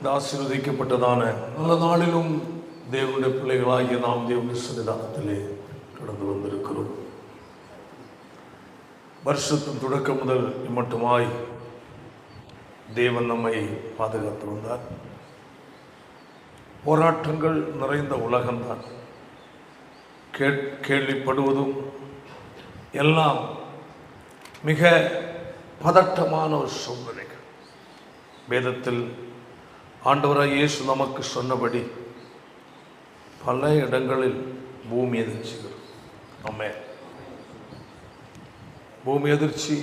இந்த ஆசீர்வதிக்கப்பட்டதான நல்ல நாளிலும் தேவனுடைய பிள்ளைகளாகிய நாம் தேவனுடைய சன்னிதானத்திலே கடந்து வந்திருக்கிறோம். வருஷத்தின் தொடக்கம் முதல் இம்மட்டுமாய் தேவன் நம்மை பாதுகாத்து வந்தார். போராட்டங்கள் நிறைந்த உலகம்தான். கேள்விப்படுவதும் எல்லாம் மிக பதட்டமான ஒரு சூழ்நிலைகள். வேதத்தில் ஆண்டவராய் இயேசு நமக்கு சொன்னபடி பல இடங்களில் பூமி எதிர்ச்சிகள், பூமி எதிர்ச்சி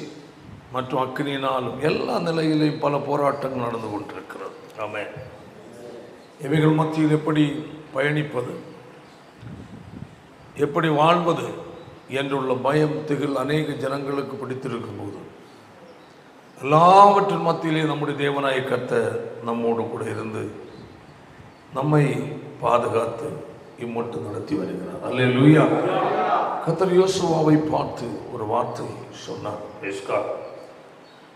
மற்றும் அக்னியினாலும் எல்லா நிலையிலையும் பல போராட்டங்கள் நடந்து கொண்டிருக்கிறது. இவைகள் மத்தியில் எப்படி பயணிப்பது, எப்படி வாழ்வது என்றுள்ள பயம், திகில் அநேக ஜனங்களுக்கு பிடித்திருக்கும் போது எல்லாவற்றின் மத்தியிலே நம்முடைய தேவனாய கர்த்தர் நம்மோடு கூட இருந்து நம்மை பாதுகாத்து இம்மட்டும் நடத்தி வருகிறார். அல்லேலூயா. கர்த்தர் யோசுவாவை பார்த்து ஒரு வார்த்தை சொன்னார்.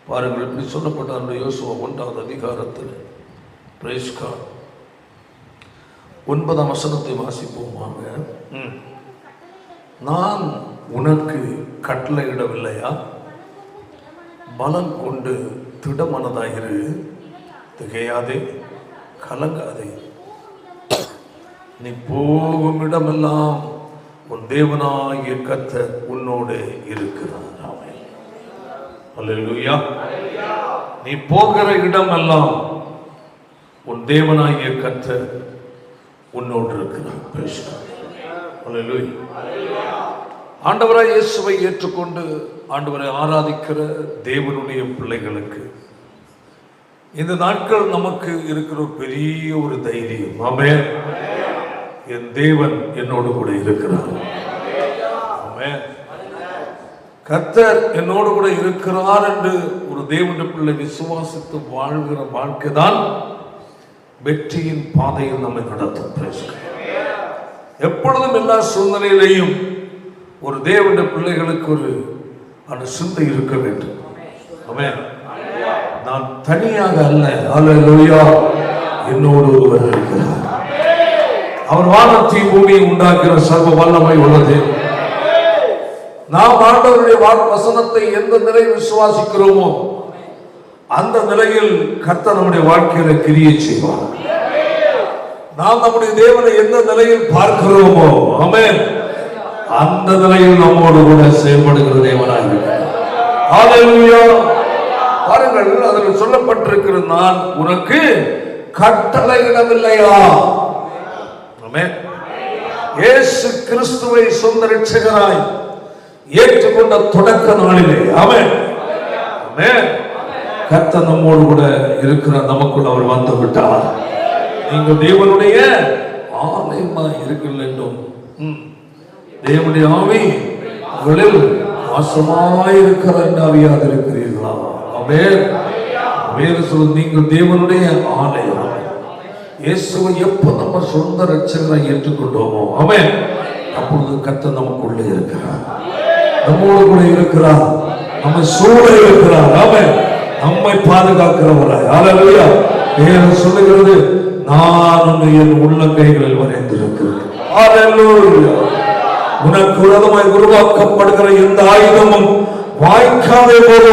பாருங்கள், இப்படி சொல்லப்பட்ட அந்த யோசுவா 1வது அதிகாரத்தில் 9ஆம் வசனத்தை வாசிப்போமாக. நான் உனக்கு கட்டளையிடவில்லையா? பலம் கொண்டு திடமனதாயிரு, திகையாதே, கலங்காதே. நீ போகும் இடமெல்லாம் உன் தேவனாகிய கர்த்தர் உன்னோடு இருக்கிறார். அல்லேலூயா. நீ போகிற இடமெல்லாம் உன் தேவனாகிய கர்த்தர் உன்னோடு இருக்கிறார். அல்லேலூயா. ஆண்டவராய் இயேசுவை ஏற்றுக்கொண்டு ஆண்டவரை ஆராதிக்கிற தேவனுடைய பிள்ளைகளுக்கு இந்த நாட்கள் நமக்கு இருக்கிற பெரிய ஒரு தைரியம். ஆமென். என் தேவன் என்னோடு கூட இருக்கிறார். ஆமென். கர்த்தர் என்னோடு கூட இருக்கிறார் என்று ஒரு தேவனுடைய பிள்ளை விசுவாசித்து வாழ்கிற வாழ்க்கை தான் வெற்றியின் பாதையில் நம்மை நடத்தும். எப்பொழுதும் எல்லா சூழ்நிலையிலையும் ஒரு தேவனுடைய பிள்ளைகளுக்கு ஒரு அந்த சிந்தை இருக்க வேண்டும். ஆமென். நான் தனியாக அல்ல, அல்லேலூயா, என்னோடு ஒருவர் இருக்கிறார். அவர் வானத்தையும் பூமியை உண்டாக்குற சர்வ வல்லமை உள்ளது. நாம் ஆண்டவருடைய வசனத்தை எந்த நிலையில் விசுவாசிக்கிறோமோ அந்த நிலையில் கர்த்தர் நம்முடைய வாழ்க்கையில கிரியை செய்வார். நாம் நம்முடைய தேவனை எந்த நிலையில் பார்க்கிறோமோ, ஆமென், அந்த நிலையில் நம்மோடு கூட செயல்படுகிற தேவனாக இருக்கிறார். ஹல்லேலூயா. பாருங்கள், அதில் சொல்லப்பட்டிருக்கிற நான் உனக்கு கட்டளையிடவில்லையா? ஆமென். இயேசு கிறிஸ்துவை சொந்த இரட்சகராய் ஏற்றுக்கொண்ட தொடக்க நாளிலே, ஆமென், ஆமென், கர்த்தர் நம்மோடு கூட இருக்கிறார். நமக்குள் அவர் வந்து விட்டார். நீங்கள் தேவனுடைய ஆலயமாய் இருக்கிறீர்கள். தேவனுடைய ஆவி உங்களில் வாசமாயிருக்கிற ஆவியாக இருக்கிறீர்களா? ஆமென். வேறு சொல்ல, நீங்கள் தேவனுடைய ஆலயம். இயேசுவை எப்போ நம்ம சொந்த இரட்சகரை ஏற்றுக்கொண்டோமோ, ஆமென், அப்பொழுது கர்த்தர் நமக்குள்ளே இருக்கிறார், நம்மோடு கூட இருக்கிறார், நம்மை சூழ இருக்கிறார். ஆமென். நம்மை பாதுகாக்கிறவராய். ஹல்லேலூயா. வேறு சொல்லுகிறது, நான் என் உள்ளங்கைகளில் வரைந்திருக்கிறேன். ஹல்லேலூயா. உனக்கு விரோதமாய் உருவாக்கப்படுகிற எந்த ஆயுதமும் வாய்க்காதே போது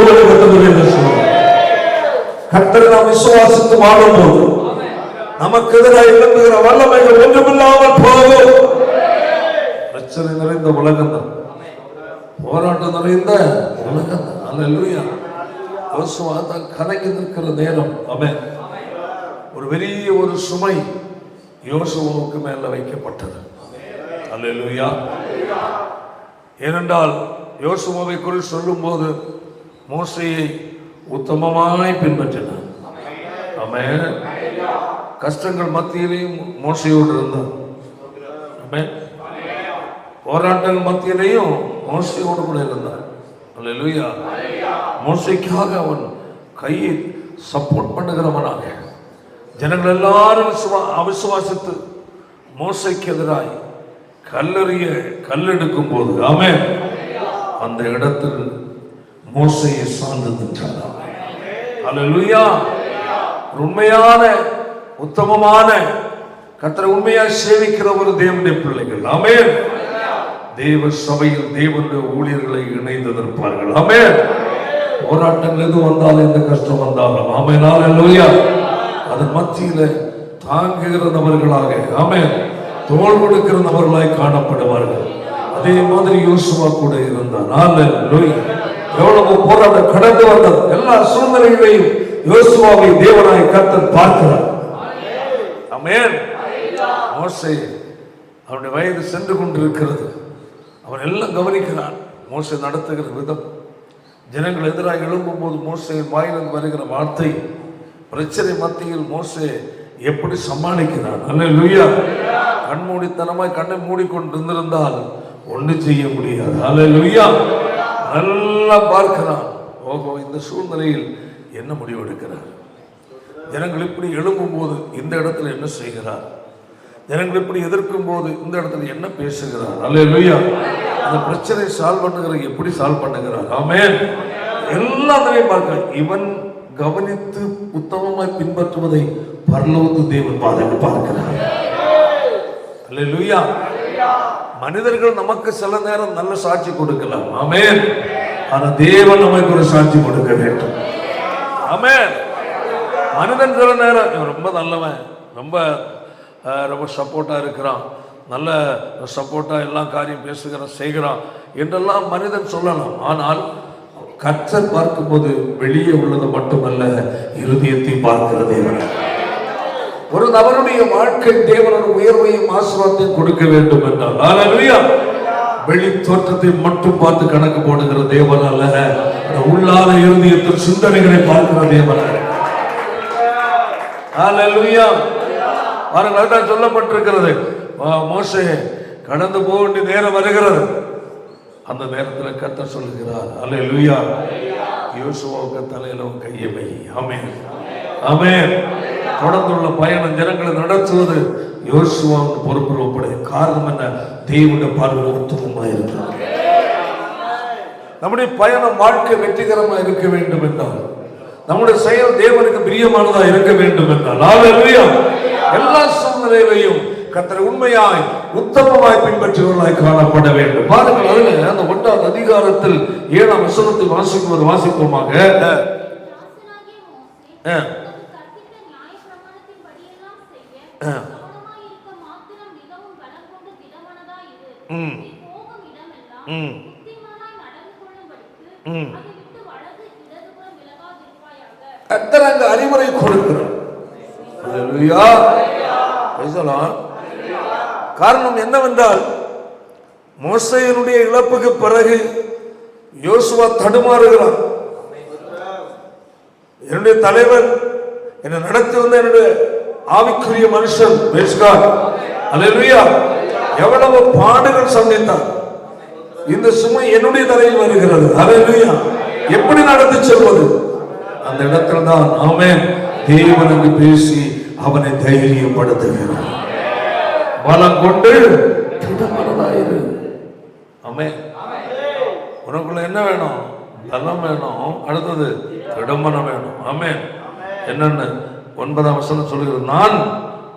கர்த்தரை நாம் விசுவாசித்து வாழும் போது நமக்கு எதிராக எழும்புகிற வல்லமைகள் ஒன்றுமில்லாமல் போகும். பிரச்சனை நிறைந்த உலகம் தான், போராட்டம் நிறைந்த உலகம் தான். அல்லேலூயா. யோசுவா தான் கலங்கி நிற்கிற நேரம். ஆமென். ஒரு பெரிய ஒரு சுமை யோசுவாவுக்கு மேல வைக்கப்பட்டது. அல்லேலூயா. ஏனென்றால் யோசுவாவை குறித்து சொல்லும் போது மோசேயை உத்தமமாய் பின்பற்றினார். ஆமென். கஷ்டங்கள் மத்தியிலையும் மோசையோடு இருந்தார். ஆமென். போராட்டங்கள் மத்தியிலையும் மோசையோடு கூட இருந்தார். அல்லேலூயா. மோசைக்காக அவன் கையை சப்போர்ட் பண்ணுகிறவனாக ஜனங்கள் எல்லாரும் அவிசுவாசித்து மோசைக்கு எதிராய் கல்லெடுக்கும் போது, ஆமென், அந்த இடத்தில் மோசையை சார்ந்து நின்றார். அல்லேலூயா. உண்மையான உத்தமமான கர்த்தரை உண்மையாக சேவிக்கிற ஒரு தேவனுடைய பிள்ளைகள். ஆமென். தேவ சபையில் தேவனுடைய ஊழியர்களை இணைந்து நிற்பார்கள். ஆமென். போராட்டங்கள் எது வந்தாலும், எந்த கஷ்டம் வந்தாலும், ஆமென், அல்லேலூயா, அதன் மத்தியில தாங்குகிற நபர்களாக, ஆமென், தோள் கொடுக்கிற நபர்களாய் காணப்படுவார்கள். அதே மாதிரி யோசுவா கூட இருந்தார். அல்லேலூயா. எவ்வளவு போராட்டம் கடந்து வந்தது. எல்லா சூழ்நிலைகளையும் யோசுவாவை தேவனாய் கர்த்தர் பார்க்கிறார். ஆமென். மோசே அவருடைய வயது சென்று கொண்டிருக்கிறது. அவன் எல்லாம் கவனிக்கிறான். மோசே நடத்துகிற விதம், ஜனங்கள் எதிராக எழும்பும் போது மோசேயின் வாயிலிருந்து வருகிற வார்த்தை, பிரச்சனை மத்தியில் மோசே எப்படி சமாளிக்கிறான். அல்லேலூயா. கண்மூடித்தனமாய் கண்ணை மூடிக்கொண்டிருந்திருந்தால் ஒன்றும் செய்ய முடியாது. அல்லேலூயா. நல்லா பார்க்கிறான். ஓஹோ, இந்த சூழ்நிலையில் என்ன முடிவு எடுக்கிறார்? ஜனங்கள் இப்படி எழும்பும் போது இந்த இடத்துல என்ன செய்கிறார்? ஜனங்கள் இப்படி எதிர்க்கும் போது இந்த இடத்துல என்ன பேசுகிறார்? அல்லேலூயா. அந்த பிரச்சனை சால்வ் பண்ணுகிற எப்படி சால்வ் பண்ணுகிறார்? ஆமென். எல்லாத்தையும் பார்க்க இவன் கவனித்து உத்தமமாய் பின்பற்றுவதை பரலோக தேவன் பார்க்கிறார். அல்லேலூயா. மனிதர்கள் நமக்கு சில நேரம் நல்ல சாட்சி கொடுக்கலாம். ஆமென். ஆனா தேவன் நமக்கு ஒரு சாட்சி கொடுக்க வேண்டும். ஆமென். மனிதன் சில நேரம் இவன் ரொம்ப நல்லவன், ரொம்ப ரொம்ப சப்போர்ட்டா இருக்கிறான், நல்ல சப்போர்ட்டா எல்லாம் காரியம் பேசுகிறான், செய்கிறான் என்றெல்லாம் மனிதன் சொல்லலாம். ஆனால் கர்த்தர் பார்க்கும்போது வெளியே உள்ளது மட்டுமல்ல, இருதயத்தை பார்க்கிற தேவன். ஒரு நபருடைய வாழ்க்கை தேவன் ஒரு உயர்வையும் ஆசீர்வாதத்தையும் கொடுக்க வேண்டும் என்றால், அல்லேலூயா, வெளி தோற்றத்தை மட்டும் பார்த்து கணக்கு போடுகிற தேவன் அல்ல, உள்ளான இருதயத்தின் சிந்தனைகளை பார்க்கிற தேவன். அல்லேலூயா. பாருங்கள், சொல்லப்பட்டிருக்கிறது, மோசே கடந்து போக வேண்டிய நேரம் வருகிறது. அந்த நேரத்தில் கர்த்தர் சொல்லுகிறார், அல்லேலூயா, யோசுவாவுக்கு தலையில கையை வை. ஆமென், ஆமென். தொடர்ந்துள்ள பயணம் ஜனங்களை நடத்துவது யோசுவாவுக்கு பொறுப்பில் ஒப்படைது. காரணம் என்ன? தேவனுடைய பார்வை உத்தமமாக இருக்கிறது. நம்முடைய பயணம் வாழ்க்கை வெற்றிகரமாக இருக்க வேண்டும் என்றால், நம்முடைய செயல் தேவனுக்கு பிரியமானதா இருக்க வேண்டும் என்றால், அல்லேலூயா, எல்லா சூழ்நிலையிலையும் கர்த்தரை உண்மையாய் உத்தமமாய் பின்பற்றுவர்களாய் காணப்பட வேண்டும். பாருங்கள், அதுல அந்த 1ஆம் அதிகாரத்தில் 7ஆம் வசனத்தை வாசிப்போமாக. கர்த்தர் அங்கு அறிவுரை கொடுக்கிறார். காரணம் என்னவென்றால், மோசேயினுடைய இழப்புக்கு பிறகு யோசுவா தடுமாறுகிறான். என்னுடைய தலைவர், என்னை நடத்தி வந்த என்னுடைய ஆவிக்குரிய மனுஷன், அல்லேலூயா, எவ்வளவு பாடுகள் சந்தித்தார். இந்த சுமை என்னுடைய தலையில் வருகிறது. அல்லேலூயா, எப்படி நடத்தி செல்வது? அந்த இடத்தில் தான் ஆமென், தேவன் அங்கு பேசி அவனை தைரியப்படுத்துகிறார். பலம் கொண்டு திடமனதாயிரு. ஆமென். உனக்குள்ள என்ன வேணும்? பலம் வேணும். அடுத்தது திடமனம் வேணும். ஆமென். என்னன்னு 9ஆம் வசனம் சொல்லுகிறது, நான்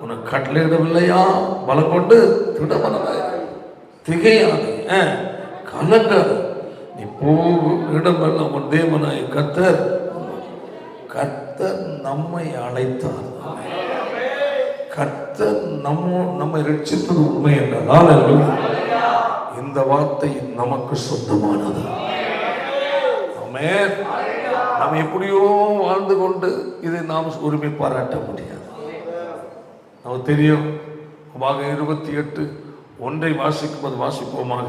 உனக்கு கட்டளையிடவில்லையா? பலம் கொண்டு திடமனதாயிரு, திகையாதே, கலங்காது, நீ போகும் இடமெல்லாம் உன் தேவனாய் கர்த்தர் நம்மை அழைத்தார். கர்த்தர் நம்மை ரட்சித்தது உண்மை என்றால், இந்த வார்த்தை நமக்கு சொந்தமானது. ஆமென். நாம் எப்படியோ வாழ்ந்து கொண்டு இதை நாம் உரிமை பாராட்ட முடியாது. நமக்கு தெரியும். 28:1 வாசிக்கும்போது வாசிப்போமாக.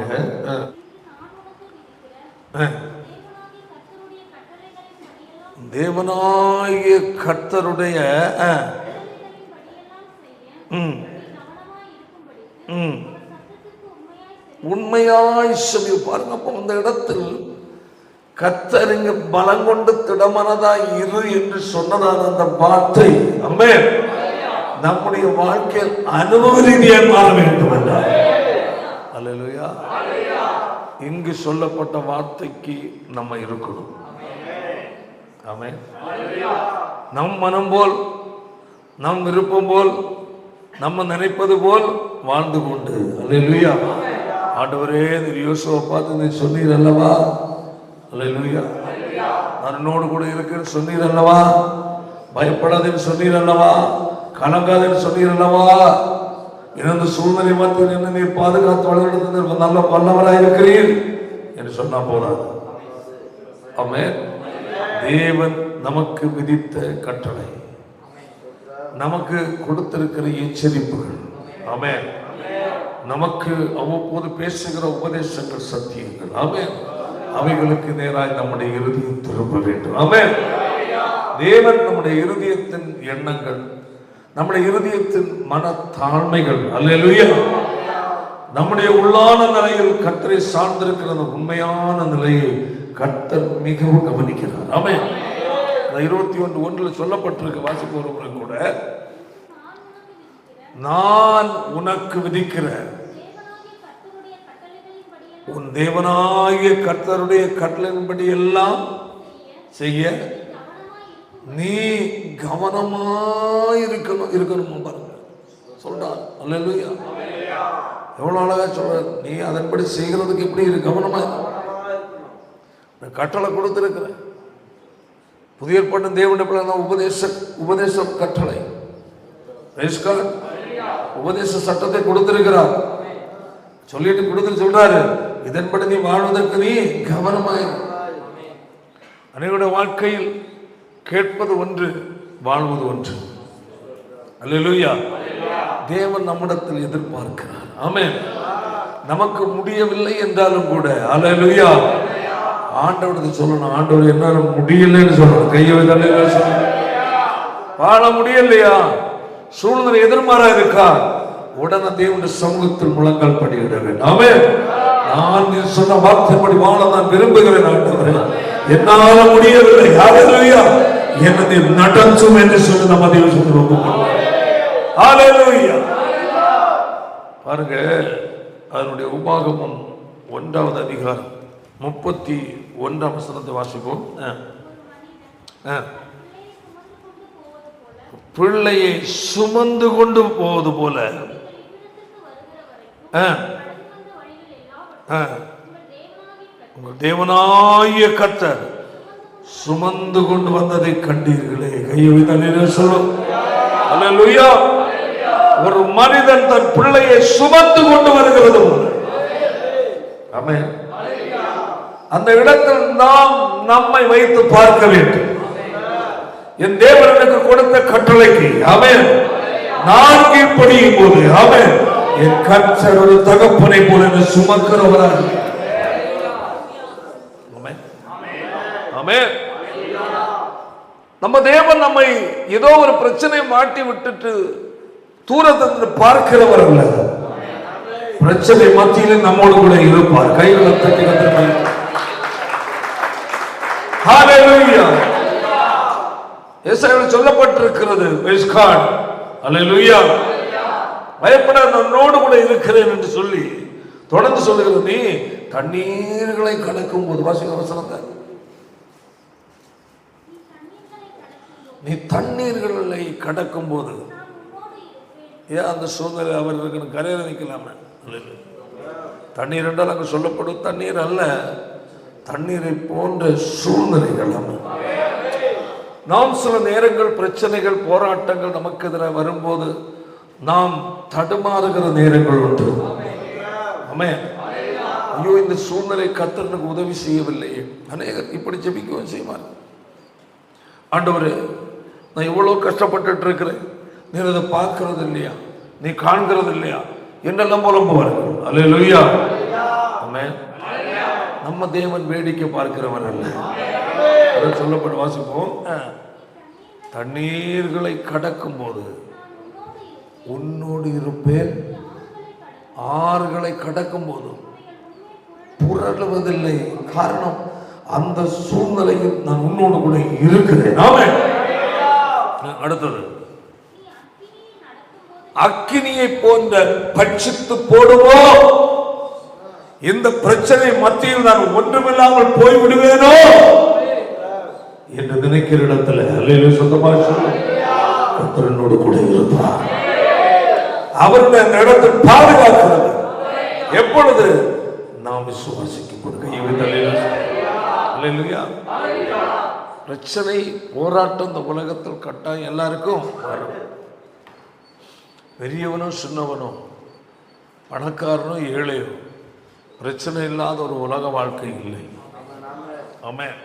தேவனாகிய கர்த்தருடைய உண்மையாய் செவி. பாருங்க, அப்போ அந்த இடத்தில் கர்த்தர் இங்கு பலம் கொண்டு திடமனதாய் இரு என்று சொன்னதான அந்த வார்த்தை, ஆமென், நம்முடைய வாழ்க்கையில் அனுபவ ரீதியாக மாற வேண்டும் என்றார். அல்லேலூயா. இங்கு சொல்லப்பட்ட வார்த்தைக்கு நம்ம இருக்கணும். ஆமென். நம் மனம் போல் நம் விருப்பம் போல் நம்ம நினைப்பது போல் வாழ்ந்து கொண்டு. அல்லேலூயா. ஆண்டவரே, நீர் யோசுவை பார்த்து நீ சொன்னீர் அல்லவா, அல்லேலூயா, நான் என்னோடு கூட இருக்கிறேன்னு சொன்னீர் அல்லவா, பயப்படாதேன்னு சொன்னீர் அல்லவா, கலங்காதேன்னு சொன்னீர் அல்லவா, இந்த சூழ்நிலை மத்தியில் என்ன நீர் பாதுகாத்து வழிநடத்த நல்ல வல்லவராக இருக்கிறீர் என்று சொன்னா போதாது. ஆமென். தேவன் நமக்கு விதித்த கட்டளை, நமக்கு கொடுத்திருக்கிற எச்சரிப்புகள், ஆமென், நமக்கு அவ்வப்போது பேசுகிற உபதேசங்கள், சத்தியங்கள், ஆமென், அவைகளுக்கு நேராக நம்முடைய இருதயம் திரும்ப வேண்டும். ஆமென். தேவன் நம்முடைய இருதயத்தின் எண்ணங்கள், நம்முடைய இருதயத்தின் மன தாழ்மைகள், அல்லேலூயா, நம்முடைய உள்ளான நிலையில் கர்த்தரை சார்ந்திருக்கிற அந்த உண்மையான நிலையை கர்த்தர் மிகவும் கவனிக்கிறார். ஆமென். 21:1 சொல்லப்பட்டிருக்க வாசிப்பு ஒரு முறை கூட, நான் உனக்கு விதிக்கிற உன் தேவனாகிய கர்த்தருடைய கட்டளையின்படி எல்லாம் செய்ய நீ கவனமாயிருக்கணும் பாருங்க சொல்றார். அல்லேலூயா. எவ்வளவு அழகா சொல்ற. நீ அதன்படி செய்கிறதுக்கு எப்படி இரு, கவனமா கட்டளை கொடுத்திருக்கிற. புதிய ஏற்பாட்டு தேவனுடைய உபதேச கட்டளை, உபதேச சட்டத்தை கொடுத்திருக்கிறார். சொல்லிட்டு கொடுத்து சொல்றாரு, இதன்படி நீ வாழ்வதற்கு நீ கவனமாயிரு. அனைவருடைய வாழ்க்கையில் கேட்பது ஒன்று, வாழ்வது ஒன்று. அல்லேலூயா. தேவன் நம்மிடத்தில் எதிர்பார்க்கிறார். ஆமென். நமக்கு முடியவில்லை என்றாலும் கூட, அல்லேலூயா, ஆண்டவருக்கு சொல்லணும், ஆண்டவர் என்ன முடியலன்னு சொல்லணும். கையை சொல்லணும். வாழ முடியலையா, சூழ்நிலை எதிர்மாறா இருக்கா, உடனே தேவனுடைய சமூகத்தில் முழங்கால் படியிட வேண்டும். ஆமென். நான் நீ சொன்ன வார்த்தைப்படி வாழ நான் விரும்புகிறேன் ஆண்டவரே, என்னால முடியவில்லை, ஹல்லேலூயா, என்னை நடத்தும் என்று சொல்லி நம்ம தேவனுக்கு ஒப்புக்கொள்வோம். ஹல்லேலூயா. பாருங்க, அதனுடைய உபாகமம் 1வது அதிகாரம் 31ஆம் வசனத்தை வாசிப்போம். பிள்ளையை சுமந்து கொண்டு போவது போல உங்கள் தேவனாகிய கர்த்தர் சுமந்து கொண்டு வந்ததை கண்டீர்களே. கையை தண்ணீர் சொல்லும். அல்லேலூயா. ஒரு மனிதன் தன் பிள்ளையை சுமந்து கொண்டு வருகிறது போல. ஆமென். அந்த இடத்தில் நாம் நம்மை வைத்து பார்க்க வேண்டும். என் தேவன் எனக்கு கொடுத்த கட்டளைக்கு, ஆமென், நான் கீழ்ப்படியும் போது, ஆமென், என் கர்த்தர் ஒரு தகப்பனை போல என்னை சுமக்கிறவராக. ஆமென். நம்ம தேவன் நம்மை ஏதோ ஒரு பிரச்சனை மாட்டி விட்டுட்டு தூரத்திலிருந்து பார்க்கிறவர் அல்ல. பிரச்சனை மத்தியில் நம்மோடு கூட இருப்பார். கைகளை தட்டி கத்துங்கள். ஹல்லேலூயா. ஏசாயாவில் சொல்லப்பட்டிருக்கிறது, பிரைஸ் காட், ஹல்லேலூயா, பயப்பட நன்னோடு கூட இருக்கிறேன் என்று சொல்லி தொடர்ந்து சொல்லுகிறது. நீ தண்ணீர்களை கடக்கும் போது, வாசிக்க வசனத்தை, நீ தண்ணீர்களை கடக்கும் போது, ஏன் அந்த சூழ்நிலை அவர் இருக்கணும், கரையில நிற்கலாமே. தண்ணீர் என்றால் அங்கு சொல்லப்படும் தண்ணீர் அல்ல, தண்ணீரை போன்ற சூழ்நிலைகள். நாம் சில நேரங்கள் பிரச்சனைகள், போராட்டங்கள் நமக்கு எதிராக வரும்போது நாம் தடுமாறுகிற நேரங்கள் உண்டு. ஆமென். ஐயோ, இந்த சூழ்நிலை கர்த்தர் எனக்கு உதவி செய்யவில்லை. அநேகர் இப்படி ஜெபிக்கவும் செய்வார். ஆண்டவரே, நான் இவ்வளவு கஷ்டப்பட்டு இருக்கிறேன், நீ அதை பார்க்கறது இல்லையா, நீ காண்கிறது இல்லையா என்னெல்லாம் புலம்புவார்கள். அல்லேலூயா. ஆமென். நம்ம தேவன் வேடிக்கை பார்க்கிறவர் அல்ல. அதை சொல்லப்பட்டு வாசிப்போம். தண்ணீர்களை கடக்கும் போது உன்னோடு இருப்பேன், ஆறுகளை கடக்கும் போது புரளுவதில்லை. காரணம், அந்த சூழ்நிலையில் நான் உன்னோடு கூட இருக்கிறேன். ஆமென். அடுத்தது, அக்கினியை போன்ற பட்சித்து போடுவோ, இந்த பிரச்சனை மத்தியில் நான் ஒன்றுமில்லாமல் போய்விடுவேனோ என்று நினைக்கிற இடத்துல, அல்லேலூயா, சொந்தமாக சொல்லும். கர்த்தர் என்னோடு கூட இருப்பார். அவருடைய இடத்தை பாதுகாக்கிறது எப்பொழுது நாம் விசுவாசிக்கும் போது. பிரச்சனை போராட்டம் இந்த உலகத்தில் கட்டாயம் எல்லாருக்கும் வரும். பெரியவனோ சின்னவனோ, பணக்காரனோ ஏழையோ, பிரச்சனை இல்லாத ஒரு உலக வாழ்க்கை இல்லை. ஆமென்.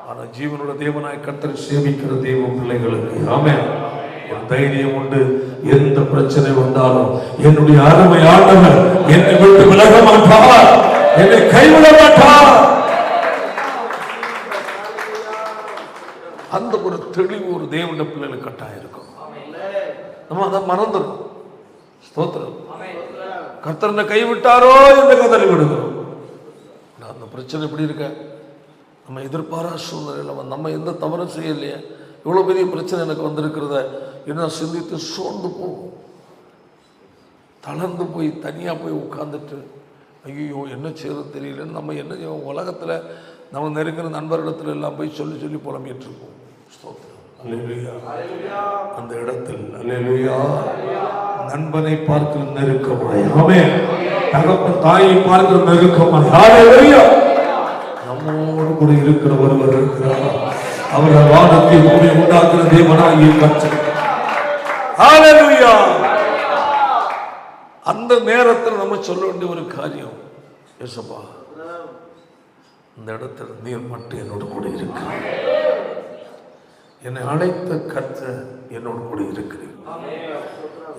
ஆனால் ஜீவனுடைய தேவனாய் கர்த்தரை சேவிக்கிற தேவ பிள்ளைகளுக்கு ஆமென் ஒரு தைரியம் உண்டு. எந்த பிரச்சனை வந்தாலும் என்னுடைய அருமை ஆண்டவர் என்னை விட்டு விலக மாட்டார், என்னை கைவிட மாட்டார். அந்த ஒரு தெளிவு ஒரு தேவனுடைய பிள்ளைகளுக்கு கட்டாயம் இருக்கும். நம்ம அதை மறந்துடும். ஸ்தோத்திரம். கர்த்தர் கைவிட்டாரோ என்று கதறி விடுகிறோம். அந்த பிரச்சனை எப்படி இருக்க, நம்ம எதிர்பாரா சூழ்நிலையில் நம்ம எந்த தவறும் செய்யலையே, இவ்வளோ பெரிய பிரச்சனை எனக்கு வந்திருக்கிறத என்ன சிந்தித்து சோர்ந்து போகும். தளர்ந்து போய் தனியாக போய் உட்காந்துட்டு ஐயோ என்ன செய்யறது தெரியலன்னு நம்ம என்ன செய்வோம், உலகத்தில் நம்ம நெருங்கிற நண்பர்களிடத்துல எல்லாம் போய் சொல்லி சொல்லி புலம்பிட்டு இருக்கோம். அந்த இடத்தில் அல்லேலூயா நண்பனை பார்க்கிற நெருக்கமாய், ஆமென், தகப்பன் தாயை பார்க்கிற நெருக்கமாய், அல்லேலூயா நம்மோடு கூட இருக்கிற ஒருவர் இருக்கிறார். அவரை வானத்தை பூமி உண்டாக்குற தேவனாகிய கர்த்தர். அல்லேலூயா. அந்த நேரத்தில் நம்ம சொல்ல வேண்டிய ஒரு காரியம், இயேசுப்பா இந்த இடத்துல நீர் மட்டும் என்னோடு கூட இருக்க, என்னை அழைத்த கர்த்தர் என்னோடு கூட இருக்கிறேன்.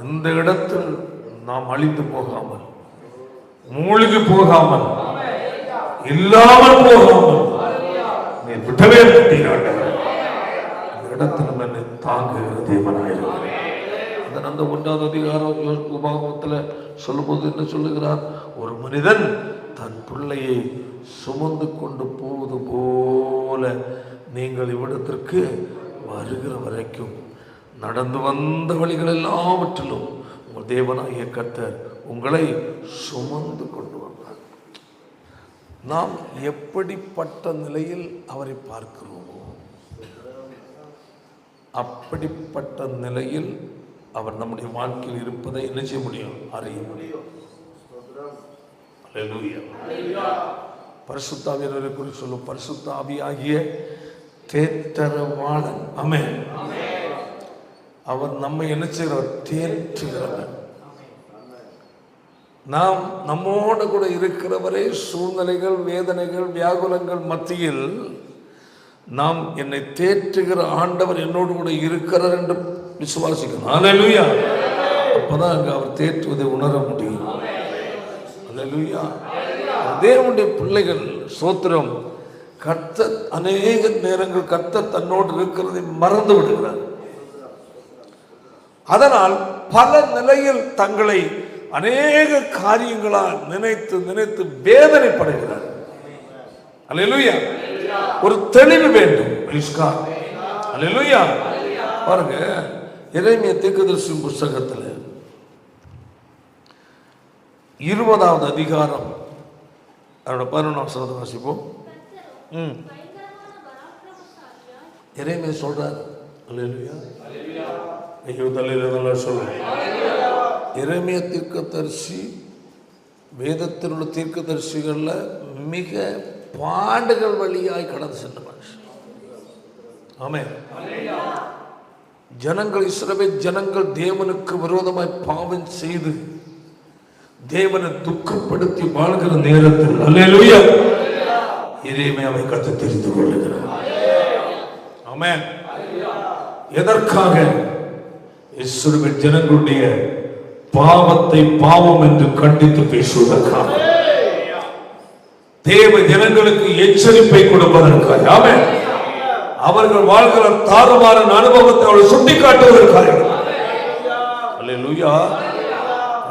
இந்த இடத்தில் நாம் அழிந்து போகாமல், மூழ்கி போகாமல், இல்லாமல் போகாமல் நீ விட்டவே மாட்டீர்கள். இந்த இடத்தில் என்னை தாங்குகிற தேவனாயிருக்கிறேன். அந்த 1வது அதிகாரம் உபாகமத்தில் சொல்லும்போது என்ன சொல்லுகிறார், ஒரு மனிதன் தன் பிள்ளையை சுமந்து கொண்டு போவது போல நீங்கள் இவ்விடத்திற்கு வருகிற வரைக்கும் நடந்து வந்த வழிகள் எல்லாவற்றிலும் உங்கள் தேவனாகிய கர்த்தர் உங்களை சுமந்து கொண்டு வந்தார். நாம் எப்படிப்பட்ட நிலையில் அவரை பார்க்கிறோமோ அப்படிப்பட்ட நிலையில் அவர் நம்முடைய வாழ்க்கையில் இருப்பதை என்ன செய்ய முடியும், அறிய முடியும். பரிசுத்த ஆவியானவரை குறித்து சொல்லும், பரிசுத்த ஆவியாகிய தேற்றரவாளன். ஆமென். அவர் நம்மை என்ன செய்கிறார், தேற்றுகிறவர். நாம் நம்மோடு கூட இருக்கிறவரை சூழ்நிலைகள், வேதனைகள், வியாகுலங்கள் மத்தியில் நாம் என்னை தேற்றுகிற ஆண்டவர் என்னோடு கூட இருக்கிறார் என்று விசுவாசிக்கணும். அல்லேலூயா. அப்பதான் அங்க அவர் தேற்றுவதை உணர முடியும். அல்லேலூயா. தேவனுடைய பிள்ளைகள் ஸ்தோத்திரம், கர்த்தர் அநேக நேரங்கள் கர்த்தர் தன்னோடு இருக்கிறதை மறந்து விடுகிறார். அதனால் பல நிலையில் தங்களை அநேக காரியங்களால் நினைத்து நினைத்து வேதனைப்படுகிறார். அல்லேலூயா. ஒரு தெளிவு வேண்டும். அல்லேலூயா. பாருங்க, எரேமியா தீர்க்கதரிசி புத்தகத்தில் 20வது அதிகாரம் 11ஆம் வசனத்தை வாசிப்போம். எரேமியா சொல்றார். அல்லேலூயா. ஐயோ தலையில சொல்றேன். எரேமியா தீர்க்கதரிசி வேதத்தில் உள்ள தீர்க்கதரிசிகள்ல மிக பாடுகள் வழியாய் கடந்து சென்ற மனுஷன். ஆமென். ஜனங்கள், இஸ்ரவேல் ஜனங்கள் தேவனுக்கு விரோதமாய் பாவம் செய்து தேவனை துக்கப்படுத்தி வாழ்கிற நேரத்தில் அல்லேலூயா எரேமியாவை கர்த்தர் தெரிந்து கொள்ளுகிறார். ஆமென். எதற்காக? இஸ்ரவேல் ஜனங்களுடைய பாவத்தை பாவம் என்று கண்டித்து பேசுவதற்காக, தேவ ஜனங்களுக்கு எச்சரிப்பை கொடுப்பதற்காக, ஆமென், அவர்கள் வாழ்கிற தாறுமாறான அனுபவத்தை அவர்கள் சுட்டி காட்டுவதற்காக. அல்லேலூயா.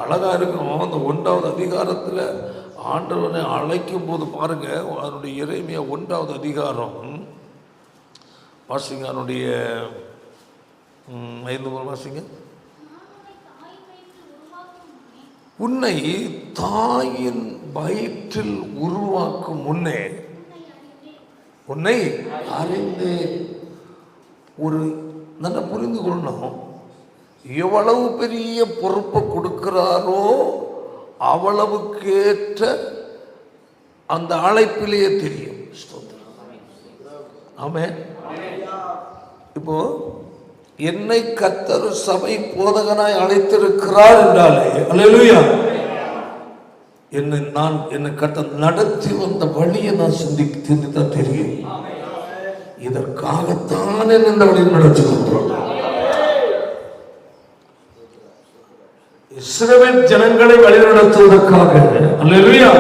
அழகா இருக்கும். அந்த 1வது அதிகாரத்தில் ஆண்டவனை அழைக்கும் போது பாருங்க, அதனுடைய எரேமியா 1வது அதிகாரம் வாசிங்க, அதனுடைய 5 வாசிங்க. உன்னை தாயின் வயிற்றில் உருவாக்கும் முன்னே உன்னை அறிந்தேன். ஒரு நல்லா புரிந்து கொள்ளணும். எவ்வளவு பெரிய பொறுப்பை கொடுக்கிறாரோ அவ்வளவுக்கேற்ற அந்த அழைப்பிலேயே தெரியும். ஆமென். இப்போ என்னை கர்த்தர் சபை போதகனாய் அழைத்திருக்கிறார் என்றாலே, அல்லேலூயா, என்னை கர்த்தர் நடத்தி வந்த வழியை நான் சிந்தித்தான் தெரியும். இதற்காகத்தான் இந்த வழியில் நடத்தி கொண்டோம். இஸ்ரவேல் ஜனங்களை வழிநடத்துவதற்காக, அல்லேலூயா,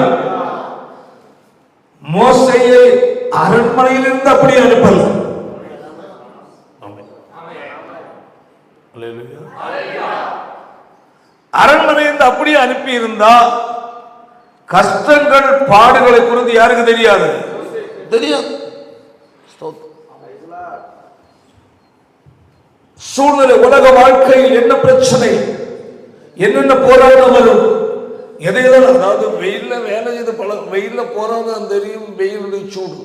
மோசேயை அரண்மனையிலிருந்து அப்படி அனுப்பல. அரண்மனையிலிருந்து அப்படியே அனுப்பி இருந்தா கஷ்டங்கள் பாடுகளை குறித்து யாருக்கு தெரியாது? தெரியாது. சூழ்நிலை, உலக வாழ்க்கையில் என்ன பிரச்சனை, என்னென்ன போராட்டம் வரும், எதையெல்லாம், அதாவது வெயில்ல வேலை செய்து வெயில்ல போறாதான் தெரியும் வெயிலுடைய சூடு.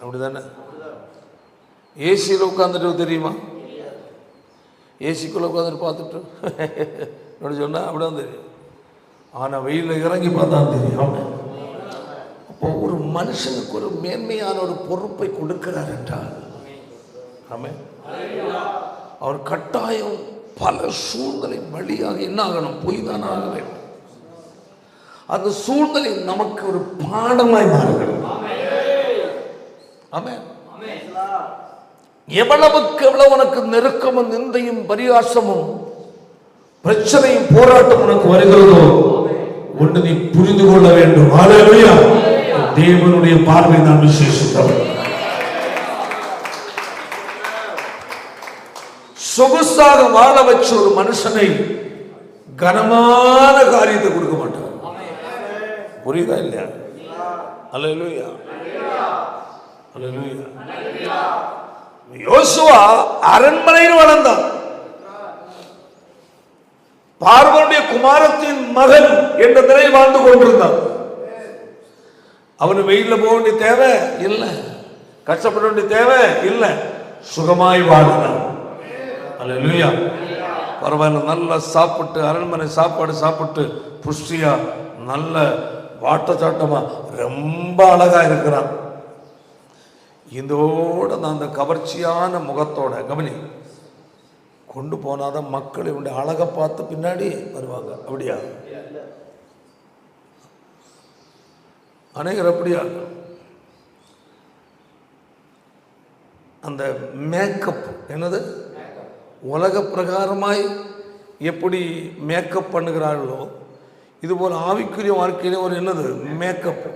அப்படிதானே? ஏசியில் உட்காந்துட்டு தெரியுமா? ஏசிக்குள்ள உட்காந்துட்டு பார்த்துட்டு அப்படி சொன்னா அப்படிதான் தெரியும். ஆனா வெயில இறங்கி பார்த்தா தெரியும். அப்போ ஒரு மனுஷனுக்கு ஒரு மேன்மையான ஒரு பொறுப்பை கொடுக்கிறார் என்றால், ஆமென், அவர் கட்டாயம் பல சூழ்நிலை வழியாக என்ன ஆகணும்? போய் தான் ஆக வேண்டும். அந்த சூழ்நிலை நமக்கு ஒரு பாடமாய் மாறுகிறது. ஆமென். எவ்வளவுக்கு எவ்வளவு உனக்கு நெருக்கமும் நிந்தையும் பரிகாசமும் பிரச்சனையும் போராட்டம் உனக்கு வருகிறதோ ஒன்று நீ புரிந்து கொள்ள வேண்டும். ஹல்லேலூயா. தேவனுடைய பார்வை நான் விசேஷித்தவர். சொகுசாக வாழ வச்ச ஒரு மனுஷனை கனமான காரியத்தை கொடுக்க மாட்டார். புரியுதா இல்லையா? ஹல்லேலூயா. ஹல்லேலூயா. யோசுவா அரண்மனையில் வளர்ந்தான். பார்வோனுடைய குமாரத்தின் மகன் என்ற நிலையில் வாழ்ந்து கொண்டிருந்தான். அவனு வெயில்ல போக வேண்டிய தேவை இல்லை, கஷ்டப்பட வேண்டிய தேவை இல்லை, சுகமாய் வாழ்ந்தான். அல்லேலூயா. பரவாயில்ல, நல்லா சாப்பிட்டு அரண்மனை சாப்பாடு சாப்பிட்டு புஷ்டியா நல்ல வாட்டச்சாட்டமா ரொம்ப அழகா இருக்கிறான். இதோட அந்த கவர்ச்சியான முகத்தோட கவனி கொண்டு போனாதான் மக்கள் இவனுடைய அழகை பார்த்து பின்னாடி வருவாங்க. அப்படியா? அநேகர் அப்படியா? அந்த மேக்கப் என்னது, உலக பிரகாரமாய் எப்படி மேக்கப் பண்ணுகிறார்களோ இதுபோல் ஆவிக்குரிய வாழ்க்கையில ஒரு என்னது மேக்கப்.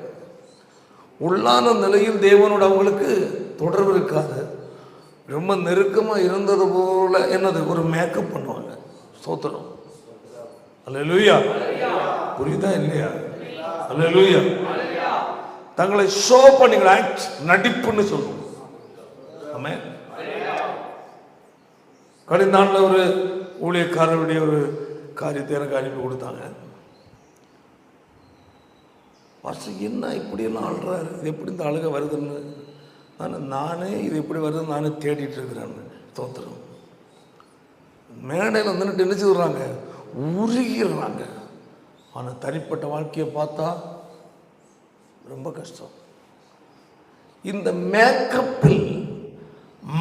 உள்ளான நிலையில் தேவனோடு அவங்களுக்கு தொடர்பு இருக்காது. ரொம்ப நெருக்கமாக இருந்தது போல என்னது ஒரு மேக்கப் பண்ணுவாங்க. ஸ்தோத்திரம். அல்லேலூயா. புரியுதா இல்லையா? அல்லேலூயா. தங்களை ஷோ பண்ணிக்கிற ஆக்ட், நடிப்புன்னு சொல்லுவோம். ஆமென். கடந்த நாளில் ஒரு ஊழியக்காரருடைய ஒரு காரியத்தை எனக்கு அனுப்பி கொடுத்தாங்க. வாசல் என்ன இப்படியெல்லாம் ஆள்றாரு, இது எப்படி இந்த அழுக வருதுன்னு நானே இது எப்படி வருதுன்னு நானே தேடிட்டு இருக்கிறேன். தோத்திரம். மேடையில் வந்துட்டு என்ன செய்றாங்க, உருகிடுறாங்க. ஆனால் தனிப்பட்ட வாழ்க்கையை பார்த்தா ரொம்ப கஷ்டம். இந்த மேக்கப்பில்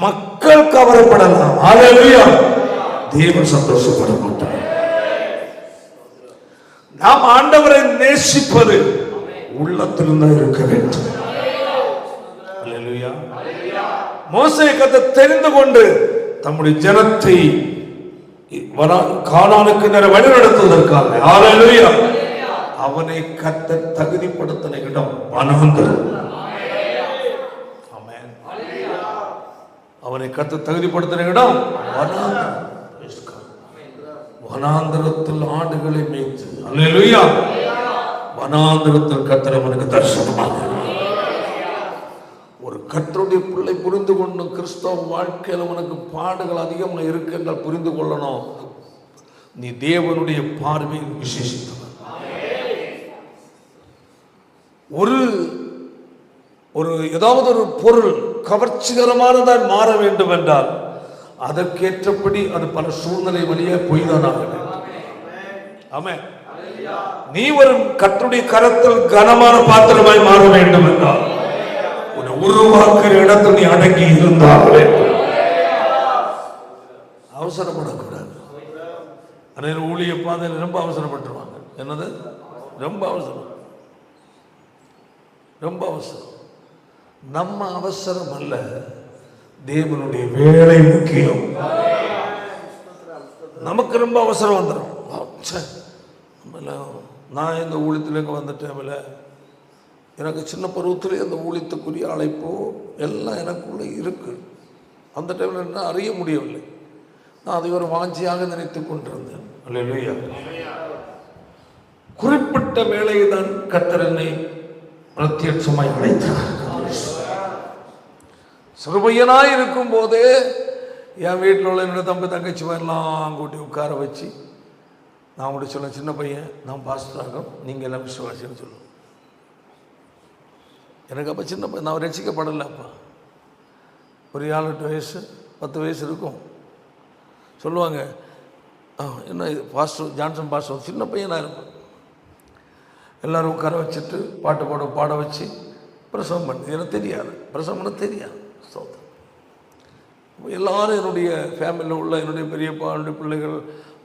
மக்கள் கவரப்படலாம், ஹல்லேலூயா, தேவன் சந்தோஷப்பட மாட்டார். நாம் ஆண்டவரை நேசிப்பது உள்ளத்திலிருந்து இருக்க வேண்டும். அல்லேலூயா. மோசே கர்த்தர் தெரிந்து கொண்டு தம்முடைய ஜனத்தை கானானுக்கு வழிநடத்துவதற்காக, அல்லேலூயா, அவனை கர்த்தர் தகுதிப்படுத்தின இடம் வனாந்தரம். ஆமென். அவனை கர்த்தர் தகுதிப்படுத்தின இடம் வனாந்தரம். வனாந்தரத்தில் ஆடுகளை மேய்த்து, அல்லேலூயா, வனாந்தரத்தில் கர்த்தர் அவனுக்கு தரிசனமாக. ஒரு கர்த்தருடைய பிள்ளை புரிந்து கொண்டு கிறிஸ்தவ வாழ்க்கையில் உனக்கு பாடுகள் அதிகமாக இருக்கு என்றால் புரிந்து கொள்ளணும், நீ தேவனுடைய பார்வையில் விசேஷித்தவர். ஒரு ஏதாவது ஒரு பொருள் கவர்ச்சிகரமானதாய் மாற வேண்டும் என்றால் அதற்கேற்றபடி அது பல சூழ்நிலை வழியே பொய்தான் ஆக வேண்டும். ஆமென். நீ வரும் கர்த்தருடைய கரத்தில் கனமான பாத்திரமாய் மாற வேண்டும் என்றால் உன்னை உருவாக்குற இடத்தில் நீ அடங்கி இருந்தாக வேண்டும். அவசரப்படக்கூடாது. ஆனால் ஊழிய பாதையில் ரொம்ப அவசரப்பட்டுருவாங்க. என்னது? ரொம்ப அவசரம், ரொம்ப அவசரம். நம்ம அவசரம் அல்ல, தேவனுடைய வேலை முக்கியம். நமக்கு ரொம்ப அவசரம் வந்துடும். நான் இந்த ஊழியத்தில் வந்துட்டேன். எனக்கு சின்ன பருவத்திலே அந்த ஊழியத்துக்குரிய அழைப்போ எல்லாம் எனக்குள்ளே இருக்கு. அந்த டைமில் என்ன அறிய முடியவில்லை. நான் அதை ஒரு வாஞ்சியாக நினைத்து கொண்டிருந்தேன். அல்லேலூயா. குறிப்பிட்ட வேலையை தான் கர்த்தர் என்னை பிரத்யட்சமாய் அழைத்தார். சிறுபையனாய் இருக்கும் போதே என் வீட்டில் உள்ள என்னோட தம்பி தங்கச்சி எல்லாம் கூட்டி உட்கார வச்சு நான் அப்படி சொல்ல, சின்ன பையன் நான் பாஸ்டராகும், நீங்கள் எல்லாம் விசுவாசின்னு சொல்லுவேன். எனக்கு அப்போ சின்ன பையன், நான் ரசிக்கப்படலை. அப்போ ஒரு 7-8 வயசு 10 வயசு இருக்கும். சொல்லுவாங்க, என்ன இது பாஸ்டர் ஜான்சன் பாஸ்டர், சின்ன பையனாக இருப்பேன். எல்லோரும் உட்கார வச்சுட்டு பாட்டு பாட வச்சு பிரசவம் பண்ணி, எனக்கு தெரியாது, பிரசவம் பண்ண தெரியாது. எல்லாரும் என்னுடைய ஃபேமிலியில் உள்ள என்னுடைய பெரியப்பா, என்னுடைய பிள்ளைகள்,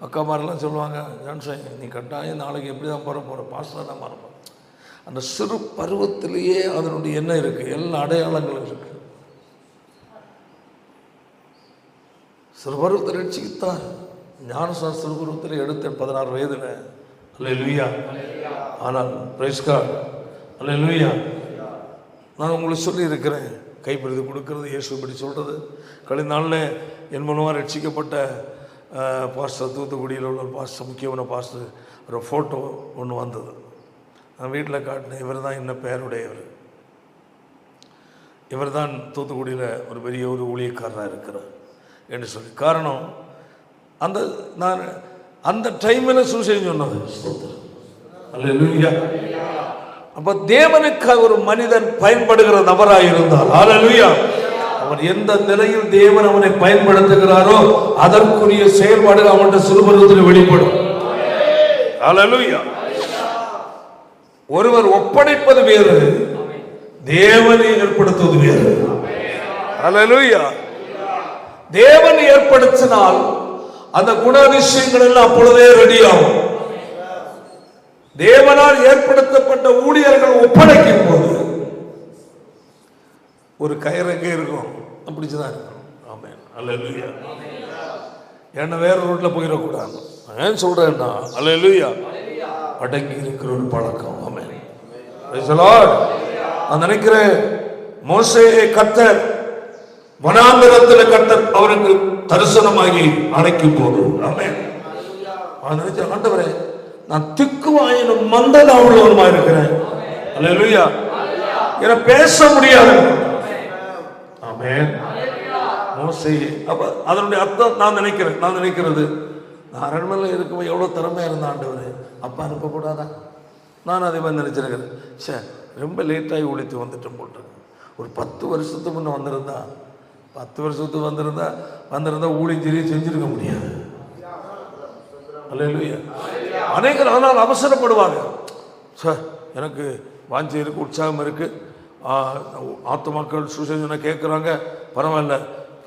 அக்காமாரெல்லாம் சொல்லுவாங்க, ஜான்சன் நீ கட்டாயம் நாளைக்கு எப்படி தான் போகிற பாஸ்டராக தான் மாறப்போம். அந்த சிறு பருவத்திலேயே அதனுடைய என்ன இருக்குது, எல்லா அடையாளங்களும் இருக்குது. சிறுபருவத்தில் ரட்சித்தார். ஞானசாஸ்திர சிறுபருவத்தில் எடுத்த 16 வயதில். அல்லேலூயா. ஆனால் பிரைஸ் காட், அல்லேலூயா. நான் உங்களுக்கு சொல்லி இருக்கிறேன், கைப்பிடித்து கொடுக்கறது, இயேசு இப்படி சொல்கிறது. கழிந்த நாளில் என் மூலமாக ரட்சிக்கப்பட்ட பாஸ்டர், தூத்துக்குடியில் உள்ள பாஸ்டர், முக்கியமான பாஸ்டர் ஒரு ஃபோட்டோ ஒன்று வந்தது. நான் வீட்டில் காட்டினேன். இவர் தான் என்ன பெயருடையவர், இவர் தான் தூத்துக்குடியில் ஒரு பெரிய ஒரு ஊழியக்காரராக இருக்கிறார் என்று சொல்லி. காரணம், நான் அந்த டைமில் சுவிசேஷம் சொன்னது. அல்லேலூயா. அப்போ தேவனுக்காக ஒரு மனிதன் பயன்படுகிற நபராக இருந்தால், அல்லேலூயா, அவன் எந்த நிலையில் தேவன் அவனை பயன்படுத்துகிறாரோ அதற்குரிய செயல்பாடுகள் அவனுடைய சிறுபருவத்தில் வெளிப்படும். அல்லேலூயா. ஒருவர் ஒப்படைப்பது வேறு, தேவனை ஏற்படுத்துவது வேறு. அல்லேலூயா. தேவன் ஏற்படுத்தினால் அந்த குணாதிசயங்கள் எல்லாம் அப்பொழுதே ரெடியாகும். தேவனால் ஏற்படுத்தப்பட்ட ஊழியர்கள் ஒப்படைக்கும் போது ஒரு கயிறு எங்கே இருக்கும், அப்படிச்சுதான் இருக்கும். ஆமென். அல்லேலூயா. என்ன வேற ரோட்ல போயிடக்கூடாது. ஏன் சொல்றேன்னா, அல்லேலூயா, அடங்கி இருக்கிற ஒரு பழக்கம். ஆமென். Praise the lord. நான் நினைக்கிறேன், மோசேயை கர்த்தர் வனாந்தரத்தில் கர்த்தர் அவருக்கு தரிசனமாகி அழைக்கும் போது, ஆமென், நான் நினைச்சேன், ஆண்டவரே, நான் திக்குவாயினும் மந்தனா உள்ளவனுமா இருக்கிறேன். அல்லேலூயா. என பேச முடியாது. ஆமென். மோசே, அப்ப அதனுடைய அர்த்தம் நான் நினைக்கிறது, நான் அரண்மனையில் இருக்கும் எவ்வளோ திறமையாக இருந்த ஆண்டவரே, அப்பா அனுப்பக்கூடாதா? நான் அதே மாதிரி நினைச்சிருக்கிறேன். சே, ரொம்ப லேட்டாகி ஒழித்து வந்துட்டேன் போட்டேன். ஒரு 10 வருஷத்துக்கு முன்னே வந்திருந்தா, 10 வருஷத்துக்கு வந்திருந்தா ஊழியஞ்செறிய செஞ்சிருக்க முடியாது. அல்லேலூயா. அநேகர் அதனால் அவசரப்படுவாங்க. சார், எனக்கு வாஞ்சி இருக்கு, உற்சாகம் இருக்கு, ஆத்துமாக்கள் சுசேஷனை கேட்குறாங்க, பரவாயில்ல,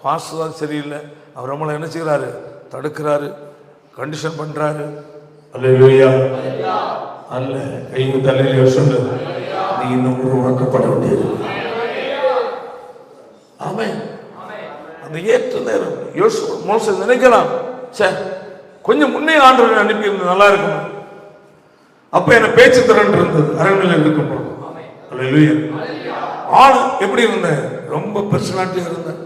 ஃபாஸ்ட் தான் சரியில்லை, அவர் நம்மளை என்ன செய்கிறாரு, தடுக்கிறாரு, கண்டிஷன் பண்ணுறாரு. அல்லேலூயா. அல்ல, கையை தலையில சொல்லு, நீ இன்னும் உருவாக்கப்பட வேண்டியது. ஆமென். அந்த ஏற்ற நேரம் மோசே நினைக்கலாம், சார் கொஞ்சம் முன்னே ஆண்டவரை அனுப்பி நல்லா இருக்கும். அப்ப என்ன பேச்சு திறன் இருந்தது அரண்மனையில் இருக்கும். அல்லேலூயா. ஆள் எப்படி இருந்தேன், ரொம்ப பர்சனாலிட்டியா இருந்தேன்.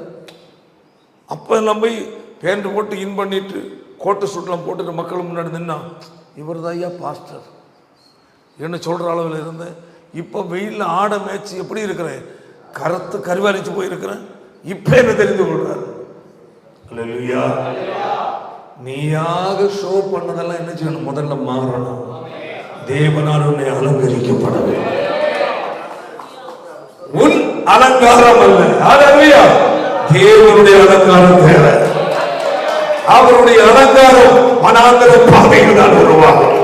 அப்ப எல்லாம் போய் பேண்ட் போட்டு இன் பண்ணிட்டு கோட்டை சுட்டெல்லாம் போட்டுட்டு மக்கள் முன்னாடி நின்னா, இவர் தான் ஐயா பாஸ்டர் என்ன சொல்ற அளவில் இருந்தேன். இப்ப வெயில்ல ஆடை மேய்ச்சி எப்படி இருக்கிறேன், கருத்து கருவாலிச்சு போயிருக்கிறேன். இப்ப என்ன தெரிந்து கொள்றாரு. அல்லேலூயா. நீயாக ஷோ பண்ணதெல்லாம் என்ன செய்யணும், முதல்ல மாறணும். தேவனால் உன்னை அலங்கரிக்கப்பட வேண்டும். உன் அலங்காரம் அல்ல, அல்லேலூயா, தேவனுடைய அலங்காரம் தேவை. அவருடைய அலங்காரம் வனாந்தர பாதையில் தான் உருவாகும்.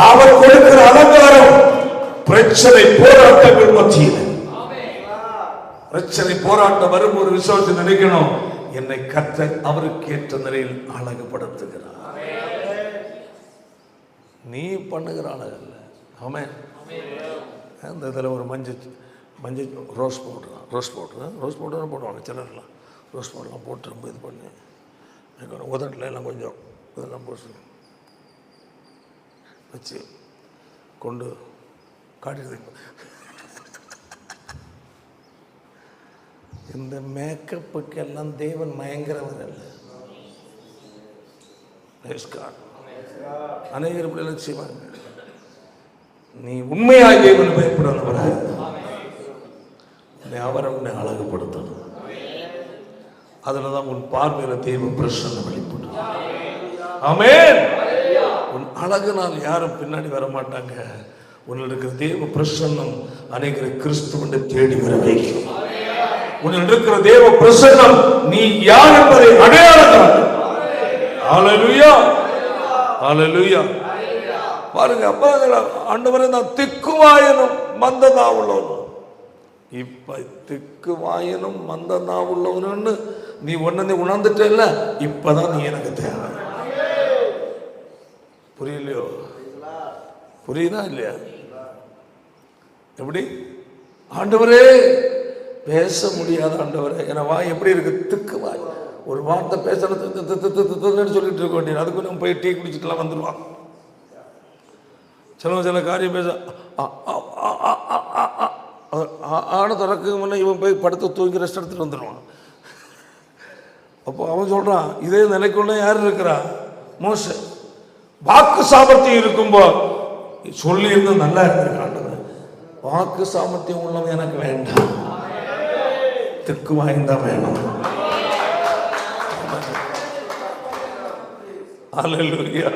அவர் கொடுக்கிற அலங்காரம் பிரச்சனை போராட்டங்கள் மத்தியில். பிரச்சனை போராட்டம் வரும் ஒரு விசுவாசி நினைக்கணும், என்னை கர்த்தர் அவருக்கு ஏற்ற நிலையில் அழகுபடுத்துகிறார். நீ பண்ணுகிற அழகல்ல. ஆமென். அந்த இதில் ஒரு மஞ்சள் ரோஸ் பவுடர் போடுவாங்க சிலர்லாம். ரோஸ் பவுடர்லாம் போட்டு ரொம்ப இது பண்ணி உதட்டில் எல்லாம் கொஞ்சம் இதெல்லாம் போட்டு வச்சு கொண்டு காட்டிட்டு இந்த மேக்கப்புக்கெல்லாம் தேவன் மயங்கிறவர் அல்ல. அநேகர் பிள்ளைகள் செய்வாங்க. நீ உண்மையாக தேவன் பயப்படாதவர அவரை உன்னை அழகுபடுத்தணும். அதுலதான் உன் பார்வையில தேவ பிரசன்னம் வெளிப்படும். ஆமென். உன் அழகுனால் யாரும் பின்னாடி வர மாட்டாங்க. உன்னில் இருக்கிற தேவ பிரசன்னம் அநேகரை கிறிஸ்துவனை தேடி வர வைக்கும். உன்னில் இருக்கிற தேவ பிரசன்னம் நீ யார் என்பதை அடையாளம். ஹல்லேலூயா, ஹல்லேலூயா. பாருங்க, அப்ப ஆண்டவரே நான் திக்குவாயனும் மந்தனா உள்ளவனும். இப்ப திக்குவாயனும் மந்தனா உள்ளவனு நீ ஒன்னு உணர்ந்துட்டல. இப்பதான் நீ எனக்கு தேவை. புரியலையோ? புரியுதா இல்லையா? எப்படி? ஆண்டவரே பேச முடியாத ஆண்டவரே, என வாய் எப்படி இருக்கு? திக்கு வாய். ஒரு வார்த்தை பேசணும் சொல்லிட்டு இருக்க வேண்டியது. அதுக்கு நம்ம போய் டீ குடிச்சிட்டுலாம் வந்துடுவான். சில காரியம் பேச ஆன திறக்கு முன்னே இவன் போய் படுத்து தூங்கி ரெஸ்ட் எடுத்துட்டு வந்துடுவான். அப்போ அவன் சொல்றான், இதே நிலைக்குள்ள யார் இருக்கிறா? மோசே. வாக்கு சாமர்த்தியம் இருக்கும்போ சொல்லி இருந்து நல்லா இருந்திருக்கான். வாக்கு சாமர்த்தியம் உள்ளவன் எனக்கு வேண்டாம், திக்கு வாய்ந்தா வேணும். அல்லேலூயா.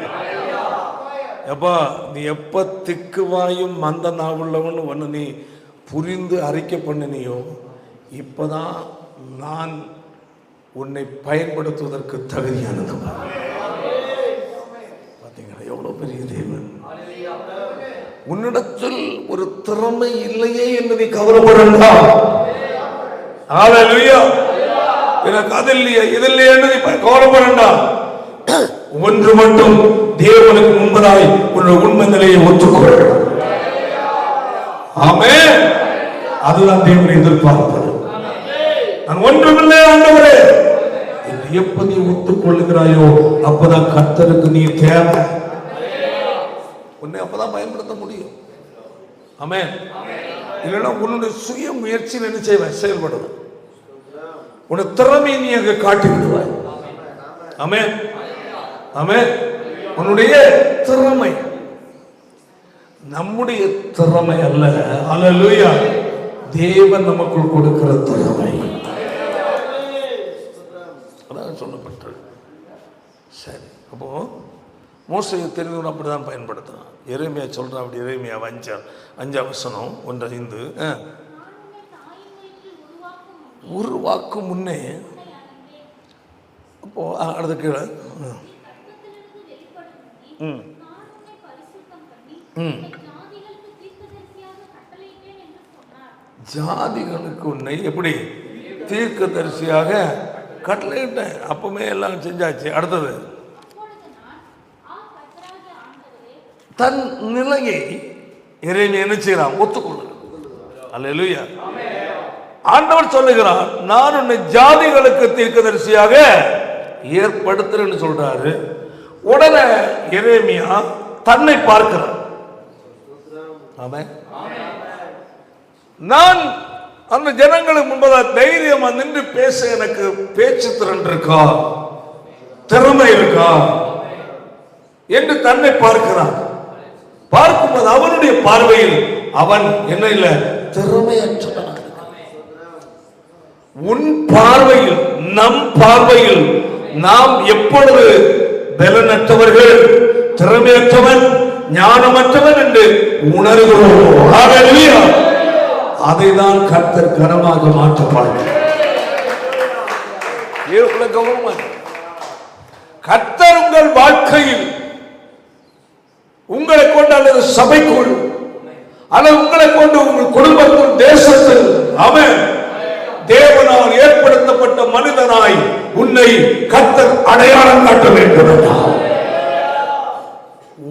எப்பா நீ எப்ப திக்கு வாயும் மந்த நாவுள்ளவன் ஒன்று நீ புரிந்து அறிக்கை பண்ணினியோ, இப்பதான் நான் உன்னை பயன்படுத்துவதற்கு தகுதியானது. பார்த்தீங்களா எவ்வளவு பெரிய தேவன். உன்னிடத்தில் ஒரு திறமை இல்லையே என்று நீ கவலைப்படா. ஹல்லேலூயா. எனக்கு அது இல்லையே இது இல்லையே என்று நீ கவலைப்படா. ஒன்று மட்டும், தேவனுக்கு முன்பதாய் உன்னுடைய உண்மை நிலையை ஒத்துக்கொள். ஆமென். அதுதான் தேவனை எதிர்பார்ப்பது. நான் ஒன்றுமில்லை ஆண்டவரே, எப்ப நீ ஒத்துக்கொள்ளுகிறாயோ அப்பதான் கர்த்தருக்கு நீ தேவை. உன்னை அப்பதான் பயன்படுத்த முடியும். ஆமென். இல்லைன்னா உன்னுடைய சுய முயற்சி என்ன செய்வேன்? செயல்படுவேன். உன்னுடைய திறமையை நீ அங்க காட்டி விடுவாய். ஆமென். ஆமென். உன்னுடைய திறமை நம்முடைய திறமை அல்ல. ஹல்லேலூயா. தேவன் நமக்குள் கொடுக்கிற திறமை. அதான் சொல்லப்பட்டது. சரி, அப்போ மோசேயை தெரிந்தவன் அப்படிதான் பயன்படுத்துறான். எரேமியா சொல்றான் அப்படி. எரேமியா 5:1-5 உருவாக்கும் முன்னே. அப்போ அடுத்த கீழே ஜாதிகளுக்கு உன்னை எப்படி தீர்க்கதரிசியாக கட்டளையிட்டேன். அப்பவுமே எல்லாம் செஞ்சாச்சு. அடுத்தது தன் நிலையை எரேமியா என்ன செய்யறான்? ஒத்துக்கொள்ளுகிறான். அல்லேலூயா. ஆண்டவர் சொல்லுகிறான், நான் உன்னை ஜாதிகளுக்கு தீர்க்கதரிசியாக ஏற்படுத்துறேன்னு சொல்றாரு. உடனே எரேமியா தன்னை பார்க்கிறான். ஆமென். நான் அந்த ஜனங்களுக்கு முன்பதாக தைரியமா நின்று பேச எனக்கு பேச்சு திறன் இருக்கா, திறமை இருக்கா என்று தன்னை பார்க்கிறான். பார்க்கும்போது அவனுடைய பார்வையில் அவன் என்ன இல்ல, திறமையற்றவன். உன் பார்வையில், நம் பார்வையில் நாம் எப்பொழுது பலனற்றவர்கள், திறமையற்றவன், ஞானமற்றவன் என்று உணர்கிறோம், அதைதான் கர்த்தர் கனமாக மாற்ற பார்க்கிறார். கவனமாக கர்த்தர் உங்கள் வாழ்க்கையில் உங்களை கொண்டு அல்லது சபைக்குள் அல்லது உங்களை கொண்டு உங்கள் குடும்பத்தில் தேசத்தில் அவன் தேவனால் ஏற்படுத்தப்பட்ட மனிதனாய் உன்னை கர்த்தர் அடையாளம் காட்ட வேண்டும்.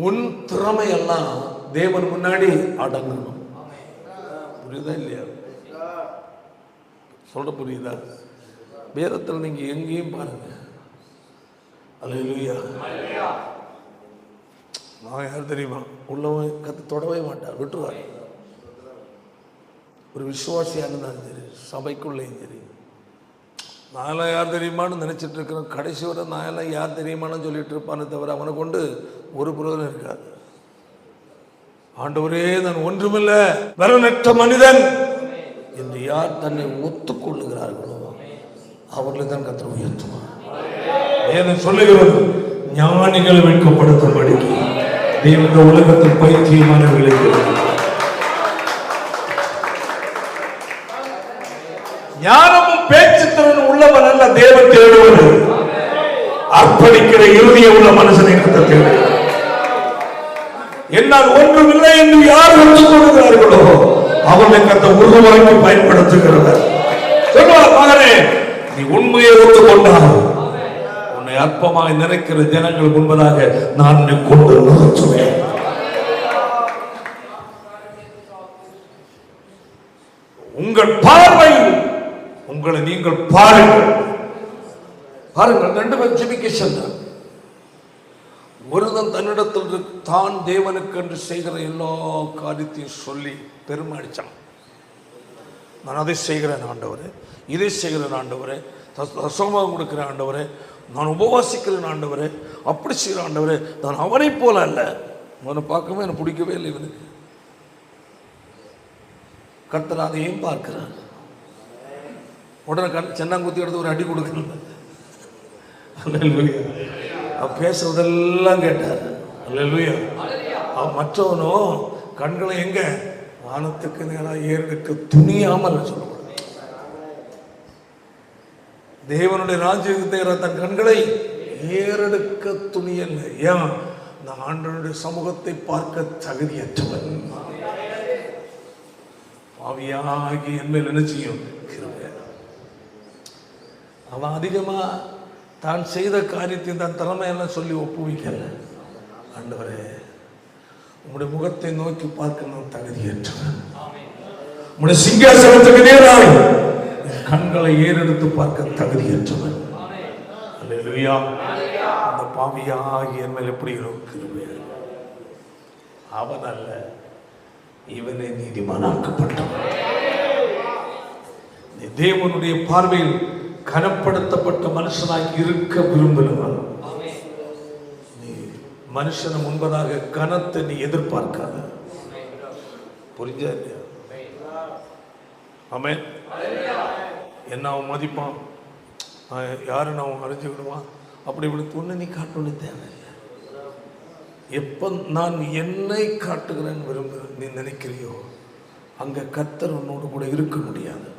உன் திறமை எல்லாம் தேவன் முன்னாடி அடங்கணும். புரியுதா இல்லையா? சொல்ற புரியுதா? வேதத்தில் நீங்க எங்கேயும் பாருங்க, அல்லேலூயா. நான் யார் தெரியுமா? உள்ளவன் கத்து தொடவே மாட்டார், விட்டுருவார். ஒரு விசுவாசியா இருந்தாலும் சரி, சபைக்குள்ளேயும் சரி, நான்லாம் யார் தெரியுமான்னு நினைச்சிட்டு இருக்கிறேன். கடைசி வரை நான்லாம் யார் தெரியுமான்னு சொல்லிட்டு இருப்பானே தவிர அவனை கொண்டு ஒரு புரோஜனம் இருக்காது. ஆண்டவரே, நான் ஒன்றுமில்லை, பலனற்ற மனிதன் என்று யார் தன்னை ஒத்துக்கொள்ளுகிறார்களோ அவர்களை தான் கர்த்தர் உயர்த்துவார். வேதம் சொல்லுகிறது, ஞானிகள் வெட்கப்படுத்தும்படி தேவன் உலகத்தில் பைத்தியமானவர்களை ஞானமும் பேச்சு திறன் உள்ளவன் அல்ல தேவன் தேடுவது, அர்ப்பணிக்கிற இறுதிய உள்ள மனுஷனை கர்த்தர் தேடுவார். என்னால் ஒன்றுமில்லை என்று யார் ஒத்துக்கொள்கிறார்களோ அவர்களை கர்த்தர் உருவாக்கி பயன்படுத்துகிறவர். சொல்வார், மகனே, நீ உண்மையை ஒத்துக்கொண்டால் உன்னை அற்பமாய் நினைக்கிற ஜனங்கள் முன்பதாக நான் கொண்டு நிறுத்துவேன். உங்கள் பார்வையில் உங்களை நீங்கள் பாருங்கள். பாருங்கள், 2 பேர் ஜெபிக்க சென்றார். ஒருவன் தன்னிடத்தில் தான் தேவனுக்கு என்று செய்கிற எல்லா காரியத்தையும் சொல்லி பெருமை அடிச்சான். நான் அதை செய்கிறேன் ஆண்டவரே, இதை செய்கிறேன் ஆண்டவரே, தசமபாகம் கொடுக்கிறேன் ஆண்டவரே, நான் உபவாசிக்கிறேன் ஆண்டவரே, அப்படி செய்கிற ஆண்டவரே, நான் அவனை போல அல்ல. அவனை பார்க்கவே எனக்கு பிடிக்கவே இல்லை. இவனுக்கு கர்த்தர் அதையும் பார்க்கிறார். உடனே சென்னாங்குத்தி எடுத்து ஒரு அடி கொடுக்கல. பேசுறதெல்லாம் கேட்டார். அல்லேலூயா. மற்றவனோ கண்களை எங்க வானத்துக்கு நேராக ஏறெடுக்க துணியாமல் சொல்லுவான். தேவனுடைய ராஜ்யத்தை தன் கண்களை ஏறெடுக்க துணியல்ல. ஏன்? நான் ஆண்டவனுடைய சமூகத்தை பார்க்க தகுதியற்றவன். பாவியாகி என்மேல் என்ன செய்யும்? அவன் அதிகமா தான் செய்த காரியத்தையும் தன் திறமையெல்லாம் சொல்லி ஒப்புவிக்கல. ஆண்டவரே, உங்களுடைய முகத்தை நோக்கி பார்க்க நான் தகுதியற்றவன். உங்களுடைய சிங்காசனத்துக்கு நேராக கண்களை ஏறெடுத்து பார்க்க தகுதியற்றவன். அல்லேலூயா. அந்த பாவியாகி என் மேல் எப்படி இருக்கிறது? அவன் அல்ல, இவனை நீதிமானாக்கப்பட்டவன். தேவனுடைய பார்வையில் கனப்படுத்தப்பட்ட மனுஷனாய் இருக்க விரும்பினவன். நீ மனுஷனை முன்பதாக கனத்தை நீ எதிர்பார்க்காத. புரிஞ்சா இல்லையா? ஆமென். என்ன அவன் மதிப்பான், யாருன்னு அவன் அறிஞ்சுக்கிடுவான், அப்படி இப்படி பொண்ணு நீ காட்டணும் தேவையில்லை. எப்ப நான் என்னை காட்டுகிறேன் விரும்ப நீ நினைக்கிறியோ அங்க கர்த்தர் உன்னோடு கூட இருக்க முடியாது.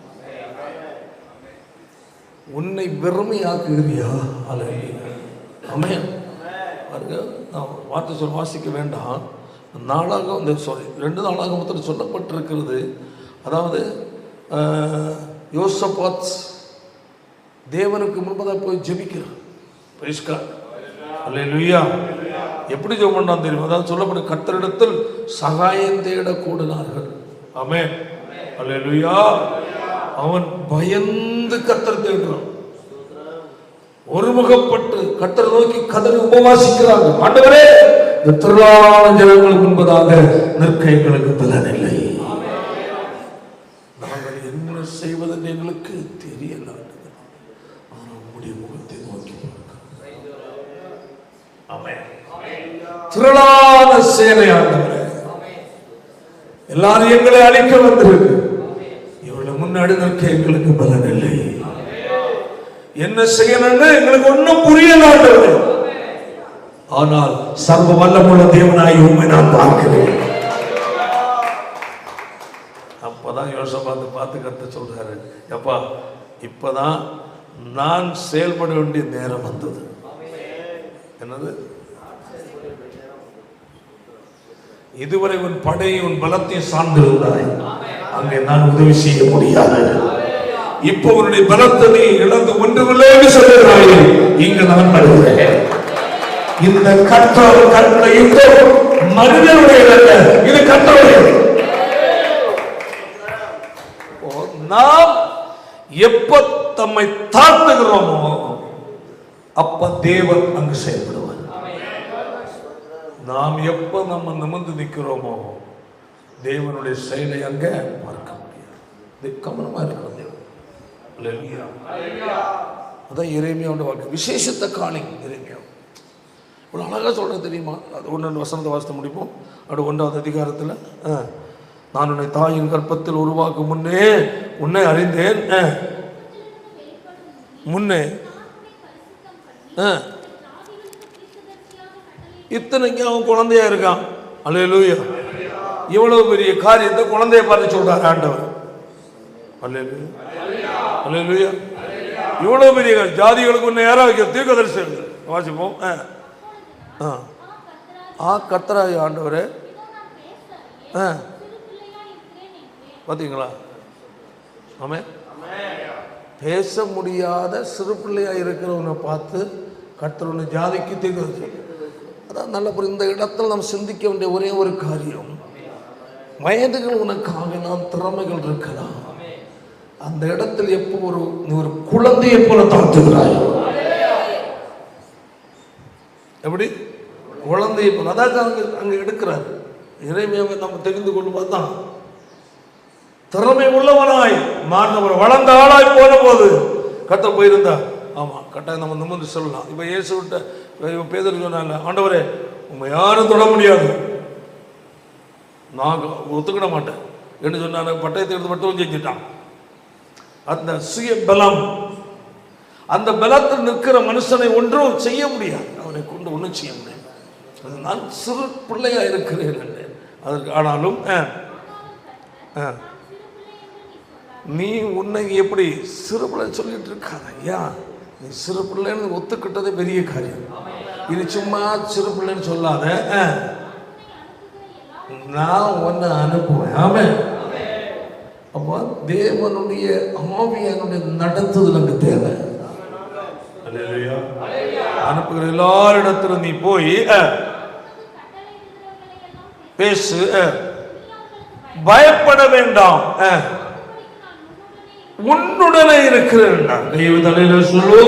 உன்னை வெறுமையாக்குகிறியா? ஆமென். நான் வார்த்தை சொல்ல வாசிக்க வேண்டாம். நாளாக இந்த 2 நாளாக மொத்தம் சொல்லப்பட்டிருக்கிறது. அதாவது யோசபாத் தேவனுக்கு முன்பதாக போய் ஜெபிக்கிறான். Price God. அல்லேலூயா. எப்படி ஜெபம் பண்ணான் தெரியும்? அதாவது சொல்லப்பட்ட கர்த்தரிடத்தில் சகாயம் தேட கூடினார்கள். ஆமென். அல்லேலூயா. அவன் பயந்து கர்த்தர் தேடுறான். ஒருமுகப்பட்டு கர்த்தர் நோக்கி கதறி உபவாசிக்கிறாங்க. ஆண்டவரே, இந்த திரளான ஜனங்களுக்கு முன்பதாக நிற்க எங்களுக்கு பலன் இல்லை. நாங்கள் என்ன செய்வதென்று எங்களுக்கு தெரியல. உங்களுடைய முகத்தை நோக்கி திரளான சேனை ஆண்டவரே, எல்லாரும் எங்களை அழிக்க வந்திருக்கு. முன்னாடி நிற்க எங்களுக்கு பலன் இல்லை. என்ன செய்யணும்னு எங்களுக்கு ஒன்னும் புரியல ஆண்டவரே. ஆனால் சர்வ வல்லமுள்ள தேவனாய் உம்மை நான் பார்க்கிறேன். அப்பதான் யோசபாத் பார்த்து கர்த்தர் சொல்றாரு, எப்பா இப்பதான் நான் செயல்பட வேண்டிய நேரம் வந்தது. என்னது? இதுவரை உன் படை உன் பலத்தை சார்ந்திருந்தாய், அங்கே நான் உதவி செய்ய முடியாது. இப்போ உன்னுடைய பலத்தை நீ இழந்து ஒன்றுமில்லை என்று சொல்லுகிறாய். இங்கு நான் வருகிறேன். இந்த கர்த்தர் கற்பனை இப்போ மனிதனுடைய இது கர்த்தருடைய. நாம் எப்ப தம்மை தாழ்த்துகிறோமோ அப்ப தேவன் அங்கு செயல்படுவார். நாம் எப்ப நம்ம நிமிர்ந்து நிற்கிறோமோ தேவனுடைய செயலை அங்க பார்க்க முடியாது. கவனமா இருக்கிறோம். அதான் எரேமியாவோட வாக்கு. விசேஷத்தை காணி எரேமியா இவ்வளோ அழகாக சொல்கிறது தெரியுமா? அது 1 வசனத்தை வாசித்து முடிப்போம். அப்படி 1வது அதிகாரத்தில், நான் உன்னை தாயின் கற்பத்தில் உருவாக்கும் முன்னே உன்னை அறிந்தேன், முன்னே இத்தனைக்கு அவன் குழந்தையா இருக்கான். அல்லேலூயா. இவ்வளவு பெரிய காரியத்தை குழந்தைய பார்த்து சொல்றாரு ஆண்டவர். அல்லேலூயா, அல்லேலூயா. இவ்வளவு பெரிய ஜாதிகளுக்கு உன்னை யாரா வைக்க தீர்க்கதரிசி வாசிப்போம். கர்த்தராகிய ஆண்டவரே, பார்த்தீங்களா? ஆமென். பேச முடியாத சிறு பிள்ளையா இருக்கிறவனை பார்த்து கர்த்தர் உன்னை ஜாதிக்கு தீர்க்கதரிசி. அதான் நல்ல. இந்த இடத்துல நாம் சிந்திக்க வேண்டிய ஒரே ஒரு காரியம், வயதுகள் உனக்காக நாம் திறமைகள் இருக்கலாம். அந்த இடத்தில் எப்போ நீ ஒரு குழந்தையை போல தாழ்த்துகிறாய். எப்படி குழந்தையை போல? அதாவது அங்க எடுக்கிறார். இறைமையாவை நம்ம தெரிந்து கொள்ளும் தான் திறமை உள்ளவனாய் மாணவர் வளர்ந்த ஆளாய் போன போது கத்த போயிருந்தா. ஆமா, கட்டாயம் நம்ம நிமிர்ந்து சொல்லலாம். இப்ப இயேசு விட்ட பேதர் சொன்னால, ஆண்டவரே உங்க யாரும் தொட முடியாது, நான் ஒத்துக்கிட மாட்டேன் என்று சொன்ன பட்டயத்தை எடுத்து மட்டும் செஞ்சுட்டான். அந்த சுய பலம், அந்த பலத்தில் நிற்கிற மனுஷனை ஒன்றும் செய்ய முடியாது. அவனை கொண்டு ஒன்றும் செய்ய முடியாது. நான் சிறு பிள்ளையா இருக்கிறேன் அதற்கு. ஆனாலும் நீ உன்னை எப்படி சிறு பிள்ளை சொல்லிட்டு இருக்காத. ஐயா, நீ சிறு பிள்ளைன்னு ஒத்துக்கிட்டதே பெரிய காரியம். இது சும்மா சிறு பிள்ளைன்னு சொல்லாத, நான் உன்னை அனுப்புவேன். ஆமென். அப்போ தேவனுடைய ஆவியானுடைய நடத்துதல் அங்கு தேவை. அனுப்புகிற எல்லாரிடத்திலும் நீ போய் பேசு, பயப்பட வேண்டாம், உன்னுடனே இருக்கிறேன் சொல்லு.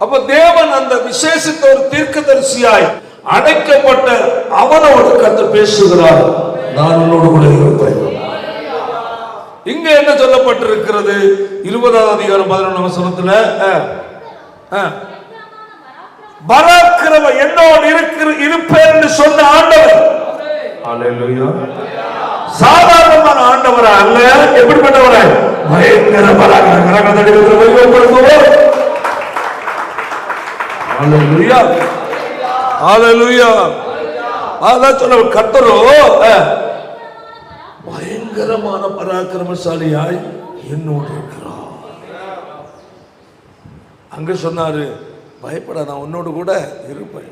அப்ப தேவன் அந்த விசேஷித்த ஒரு தீர்க்கதரிசியாய் அடைக்கப்பட்ட அவனோடு கர்த்தர் பேசுகிறார். நான் உன்னோடு கூட இருப்பேன். இங்க என்ன சொல்லப்பட்டிருக்கிறது? 20வது அதிகாரம் 11 வசனத்துல, பராக்கிரம என்னோடு இருப்பேன் என்று சொன்ன ஆண்டவர். அல்லேலூயா. சாதாரணமான ஆண்டவர் அல்ல. எப்படிப்பட்டவரே? பயங்கர பராக்கிரம. அல்லேலூயா, அல்லேலூயா. அதான் சொன்ன கர்த்தரோ பயங்கரமான பராக்கிரமசாலியாய் என்னோடு இருக்கிறார். அங்க சொன்னாரு, பயப்பட, நான் உன்னோடு கூட இருப்பேன்.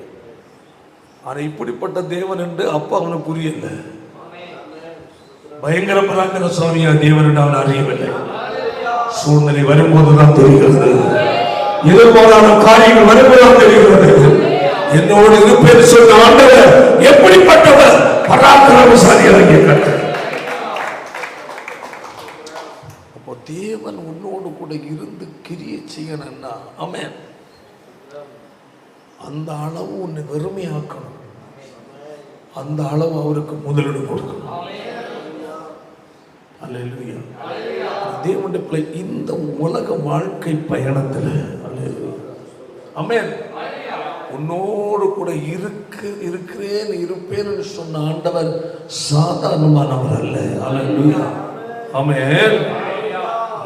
ஆனா இப்படிப்பட்ட தேவன் என்று அப்ப அவனுக்கு புரியல. பயங்கர பராக்கிரமசாலியா தேவன் என்று அவன் அறியவில்லை. சூழ்நிலை வரும்போதுதான் தெரிகிறது, எதிர்பாராத காரியங்கள் வரும்போதுதான் தெரிகிறது. என்னோடு இருப்பேன் சொன்ன ஆண்டவர் எப்படிப்பட்டவர்? பராக்கிரமசாலியாக கர்த்தர். தேவன் உன்னோடு கூட இருந்து கிரியை செய்யணும்னா, ஆமென், அந்த அளவு உன்னை வெறுமையாக்கணும். அந்த அளவு அவருக்கு முதலீடு கொடுக்கணும். அல்லேலூயா. தேவனுடைய பிள்ளை இந்த உலக வாழ்க்கை பயணத்தில், ஆமென், உன்னோடு கூட இருக்கிறேன் இருப்பேன் என்று சொன்ன ஆண்டவர் சாதாரணமானவர் அல்ல. அல்லேலூயா. ஆமென்.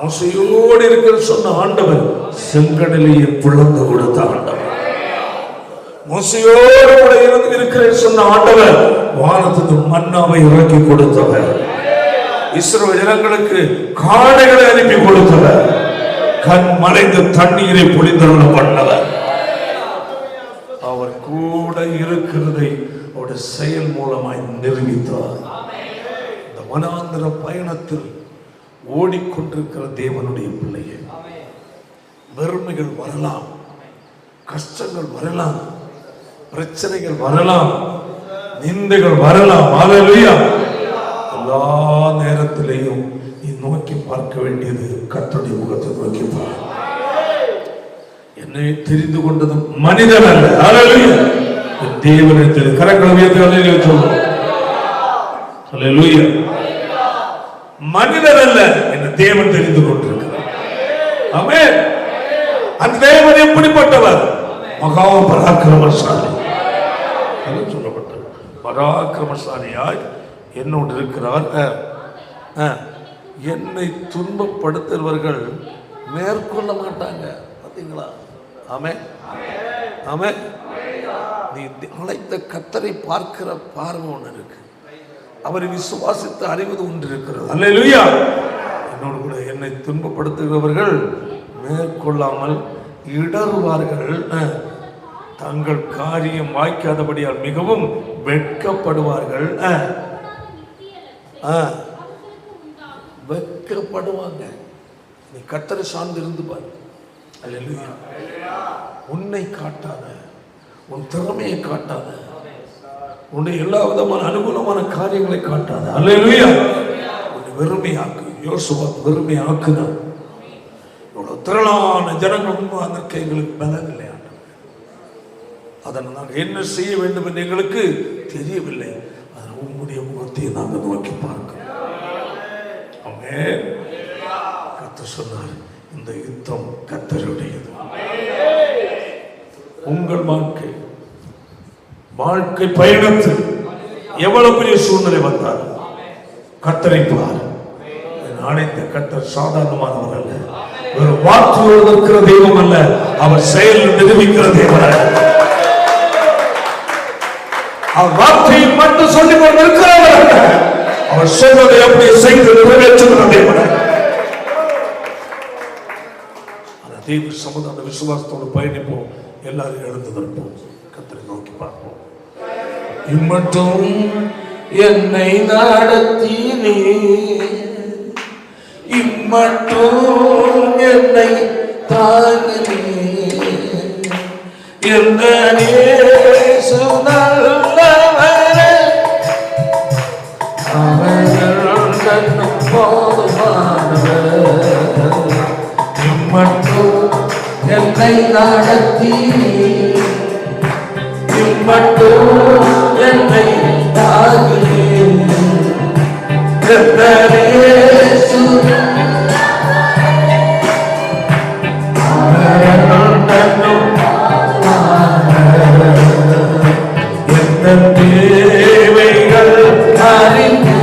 மோசையோடு இருக்கிற சொன்ன ஆண்டவர் செங்கடலையை பிளந்து கொடுத்த ஆண்டவர். மோசையோடு கூட இருக்கிறேன் சொன்ன ஆண்டவர் வானத்துக்கு மன்னாவை இறக்கி கொடுத்தவர். இஸ்ரவேல் ஜனங்களுக்கு காடைகளை அனுப்பி கொடுத்தவர். கண் மறைந்த தண்ணீரை பொழிந்தருள பண்ணவர். இருக்கிறதை அவருடைய செயல் மூலமாய் நிரூபித்தார். இந்த வனாந்திர பயணத்தில் ஓடிக்கொண்டிருக்கிற தேவனுடைய பிள்ளையை, வெறுமைகள் வரலாம், கஷ்டங்கள் வரலாம், பிரச்சனைகள் வரலாம், நிந்தைகள் வரலாம். ஹல்லேலூயா. எல்லா நேரத்திலையும் நீ நோக்கி பார்க்க வேண்டியது கர்த்தருடைய முகத்தை நோக்கி பார். என்னை தெரிந்து கொண்டது மனிதன் அல்ல, ஹல்லேலூயா, தேவனை தெரிந்து. கரங்களை உயர்த்தி ஹல்லேலூயா சொல்லுங்க. ஹல்லேலூயா. மனிதன் அல்ல, என்ன தேவன் தெரிந்து கொண்டிருக்கிறார். ஆமென். அந்த தேவன் எப்படிப்பட்டவர்? மகா பராக்கிரமசாலி. சொல்லப்பட்டது பராக்கிரமசாலியாய் என்னோடு இருக்கிறார். என்னை துன்பப்படுத்துறவர்கள் மேற்கொள்ள மாட்டாங்க. பார்த்தீங்களா? ஆமென், ஆமென். நீ அழைத்த கர்த்தரை பார்க்கிற பார்வை ஒன்று இருக்கு, அவரை விசுவாசித்து அறிவது ஒன்று இருக்கிறது. அல்லேலூயா. என்னோடு கூட என்னை துன்பப்படுத்துகிறவர்கள் மேற்கொள்ளாமல் இடறுவார்கள், தங்கள் காரியம் வாய்க்காதபடியால் மிகவும் வெட்கப்படுவார்கள். வெட்கப்படுவாங்க. நீ கர்த்தரை சார்ந்து இருந்து பாரு. அல்லேலூயா. உன்னை காட்டாத, உன் திறமையை காட்டாத, உன்னுடைய எல்லா விதமான அனுகூலமான காரியங்களை காட்டாத. அல்லேலூயா. உன்னை வெறுமையாக்கு. யோசுவா வெறுமையாக்குதான். இவ்வளவு திரளான ஜனங்கள் முன்பாக எங்களுக்கு பலன் இல்லை. அதனை நாங்கள் என்ன செய்ய வேண்டும் என்று எங்களுக்கு தெரியவில்லை. அதனால் உங்களுடைய முகத்தை நாங்கள் நோக்கி பார்க்கிறோம். ஆமென். கர்த்தர் சொன்னார், இந்த யுத்தம் கர்த்தருடையது. உங்கள் வாழ்க்கை பயணத்தில் எவ்வளவு பெரிய சூழ்நிலை வந்தால் கர்த்தரை பார். அனைத்து கர்த்தர் சாதாரணமானவர் அல்ல, ஒரு வார்த்தையோடு இருக்கிற தெய்வம் அல்ல, அவர் செயல் நிரூபிக்கிற தேவன் அல்ல. அவர் வார்த்தையை மட்டும் சொல்லிக் கொண்டு இருக்கிறவர் அல்ல, அவர் சொல்வதை அப்படியே செய்து நிறைவேற்றுகிற தேவன். அந்த தெய்வ சமுதாய விசுவாசத்தோடு பயணிப்போம். எல்லாரும் எழுந்து நிற்போம். கர்த்தரை நோக்கி பார்ப்போம். இம்மட்டும் என்னை நடத்தினே, இம்மட்டும் என்னை தாங்கினே, எந்த இயேசு நல்லவரே, அவர் போதுமானவர். இம்மட்டும் என்னை நடத்தினே, இம்மட்டும் என்னை தாங்கினே, எந்த இயேசு தேவைகள் அறிந்து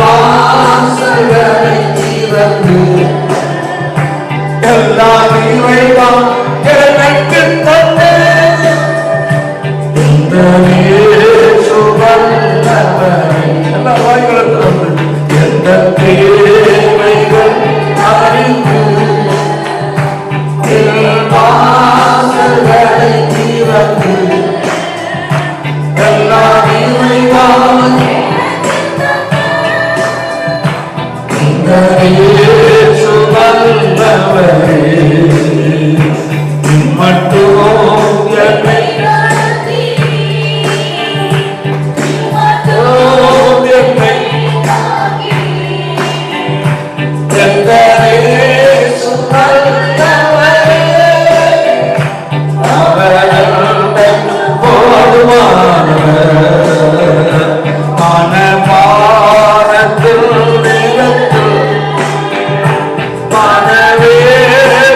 வாசல்களை திறந்து எல்லா இறைவான் எனக்கு தந்து இந்த இயேசு வல்லவரே. எல்லா வாய்களும் திறந்து எந்த தேவைகள் அறிந்து வாசல்களை திறந்து எல்லா இறைவான் இந்த இயேசு வல்லவரே. இம்மட்டும் என்னை மனவேதனை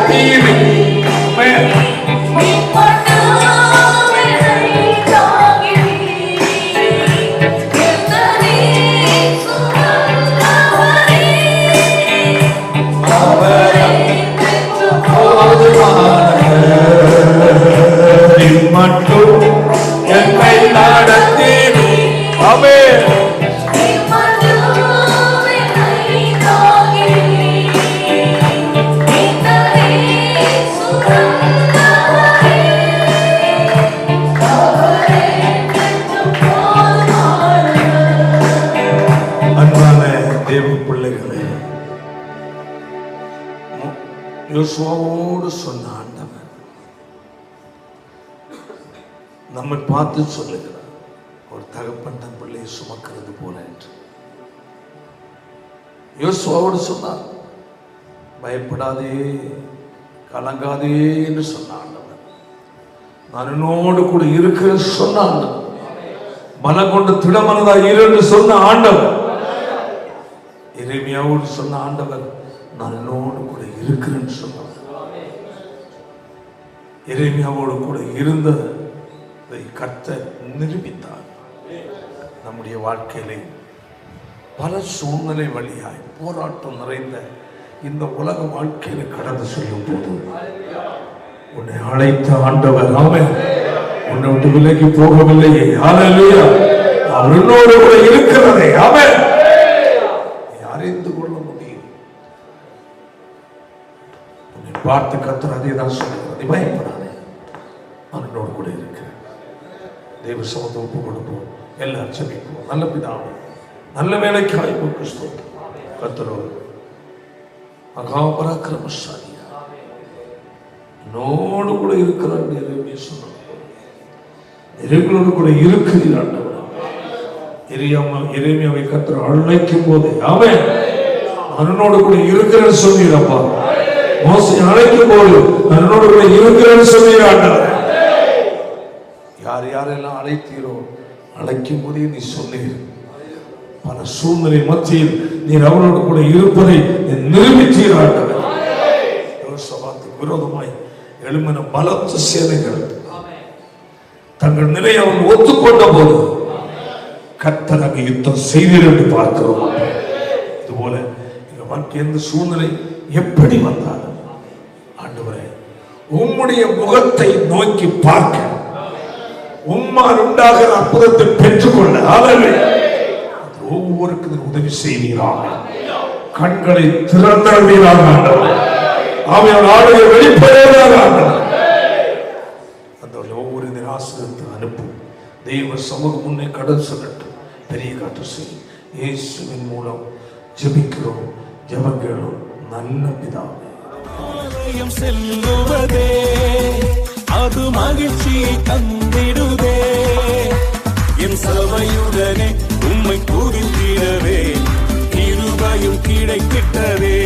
நடத்தீரே. மட்டும் என்னை நடத்தீரே. ஆமென். அன்பான தேவ பிள்ளைகளே, யோசுவாவோடு சொன்ன ஆண்டவர் நம்மை பார்த்து சொல்லுகிறார், ஒரு தகப்பன் தன் பிள்ளையை சுமக்கிறது போல என்று. யோசுவாவோடு சொன்னார், பயப்படாதே கலங்காதே என்று சொன்ன ஆண்டவர். நான் என்னோடு கூட இருக்கிறேன் சொன்ன ஆண்டவர். மனம் கொண்டு திடமனதா இரு என்று சொன்ன ஆண்டவர். எரேமியாவோடு சொன்ன ஆண்டவர், நான் என்னோடு கூட இருக்கிறேன்னு சொன்னார். எரேமியாவோடு கூட இருந்ததை கர்த்தர் நிரூபித்தார். நம்முடைய வாழ்க்கையிலே பல சூழ்நிலை வழியாய் போராட்டம் நிறைந்த இந்த உலக வாழ்க்கையில கடந்து செல்லும் போது உன்னை அழைத்த ஆண்டவர் ஆமென், உன்னை விட்டு விலகி போகவில்லையே. ஹல்லேலூயா. அவர் என்னோடு கூட இருக்கிறதே ஆமென் அறிந்து கொள்ள முடியும். உன்னை பார்த்து கர்த்தர் அதே தான் சொல்லுகிறார், நீ பயப்படாதே, நான் என்னோடு கூட இருக்கிறேன். தேவ சமூகத்தை ஒப்பு கொடுப்போம், எல்லாரும் ஜெபிப்போம். நல்ல பிதாவே, நல்ல வேலைக்காய் உமக்கு ஸ்தோத்திரம். கர்த்தரோடு மகா பராக்கிரமசாலி என்னோடு கூட இருக்கிறார். எரேமியா சொன்னார், எரேமியாவோடு கூட இருக்கிறீர் ஆண்டவர். எரேமியாவை கர்த்தர் அழைக்கும் போது ஆமென், என்னோடு கூட இருக்கிறேன்னு சொன்னீரப்பா. மோசே அழைக்கும் போது என்னோடு கூட இருக்கிறேன்னு சொன்னீர் ஆண்டவர். யார் யாரெல்லாம் அழைத்தீரோ அழைக்கும் போதே நீ சொன்னீர். பல சூழ்நிலை மத்தியில் நீர் அவரோடு கூட இருப்பதை நிரூபித்தீர் ஆண்டவர். யோசபாத்துக்கு விரோதமாய் எழும்பின பலத்த சேனைகள் தங்கள் நிலையை அவன் ஒத்துக்கொண்ட போது கர்த்தர் அங்கு யுத்தம் செய்தீர் என்று பார்க்கிறோம். இதுபோல எங்க வாழ்க்கை எந்த சூழ்நிலை எப்படி வந்தாலும் ஆண்டவரே, உம்முடைய முகத்தை நோக்கி பார்க்க, உம்மால் உண்டாகிற அற்புதத்தை பெற்றுக்கொள்ள ஒவ்வொருக்கும் உதவி செய்வீராக. கண்களை திறந்தீராக ஆண்டவர். அவன் ஆளுகை வெளிப்படையாக ஆண்டவர். அந்த ஒவ்வொரு ஆசிரியத்தை அனுப்பும். தெய்வ சமூகம் முன்னே கடல் சொல்லட்டும், பெரிய காற்று செய்யும். இயேசுவின் மூலம் ஜெபிக்கிறோம், ஜெபங்களும் நல்ல பிதாவே. செல்லுவதே அது மகிழ்ச்சியை தந்திடுதே. என் சபையுடனே உம்மை துதித்திடவே கிருபையும் கிடைக்கிட்டதே.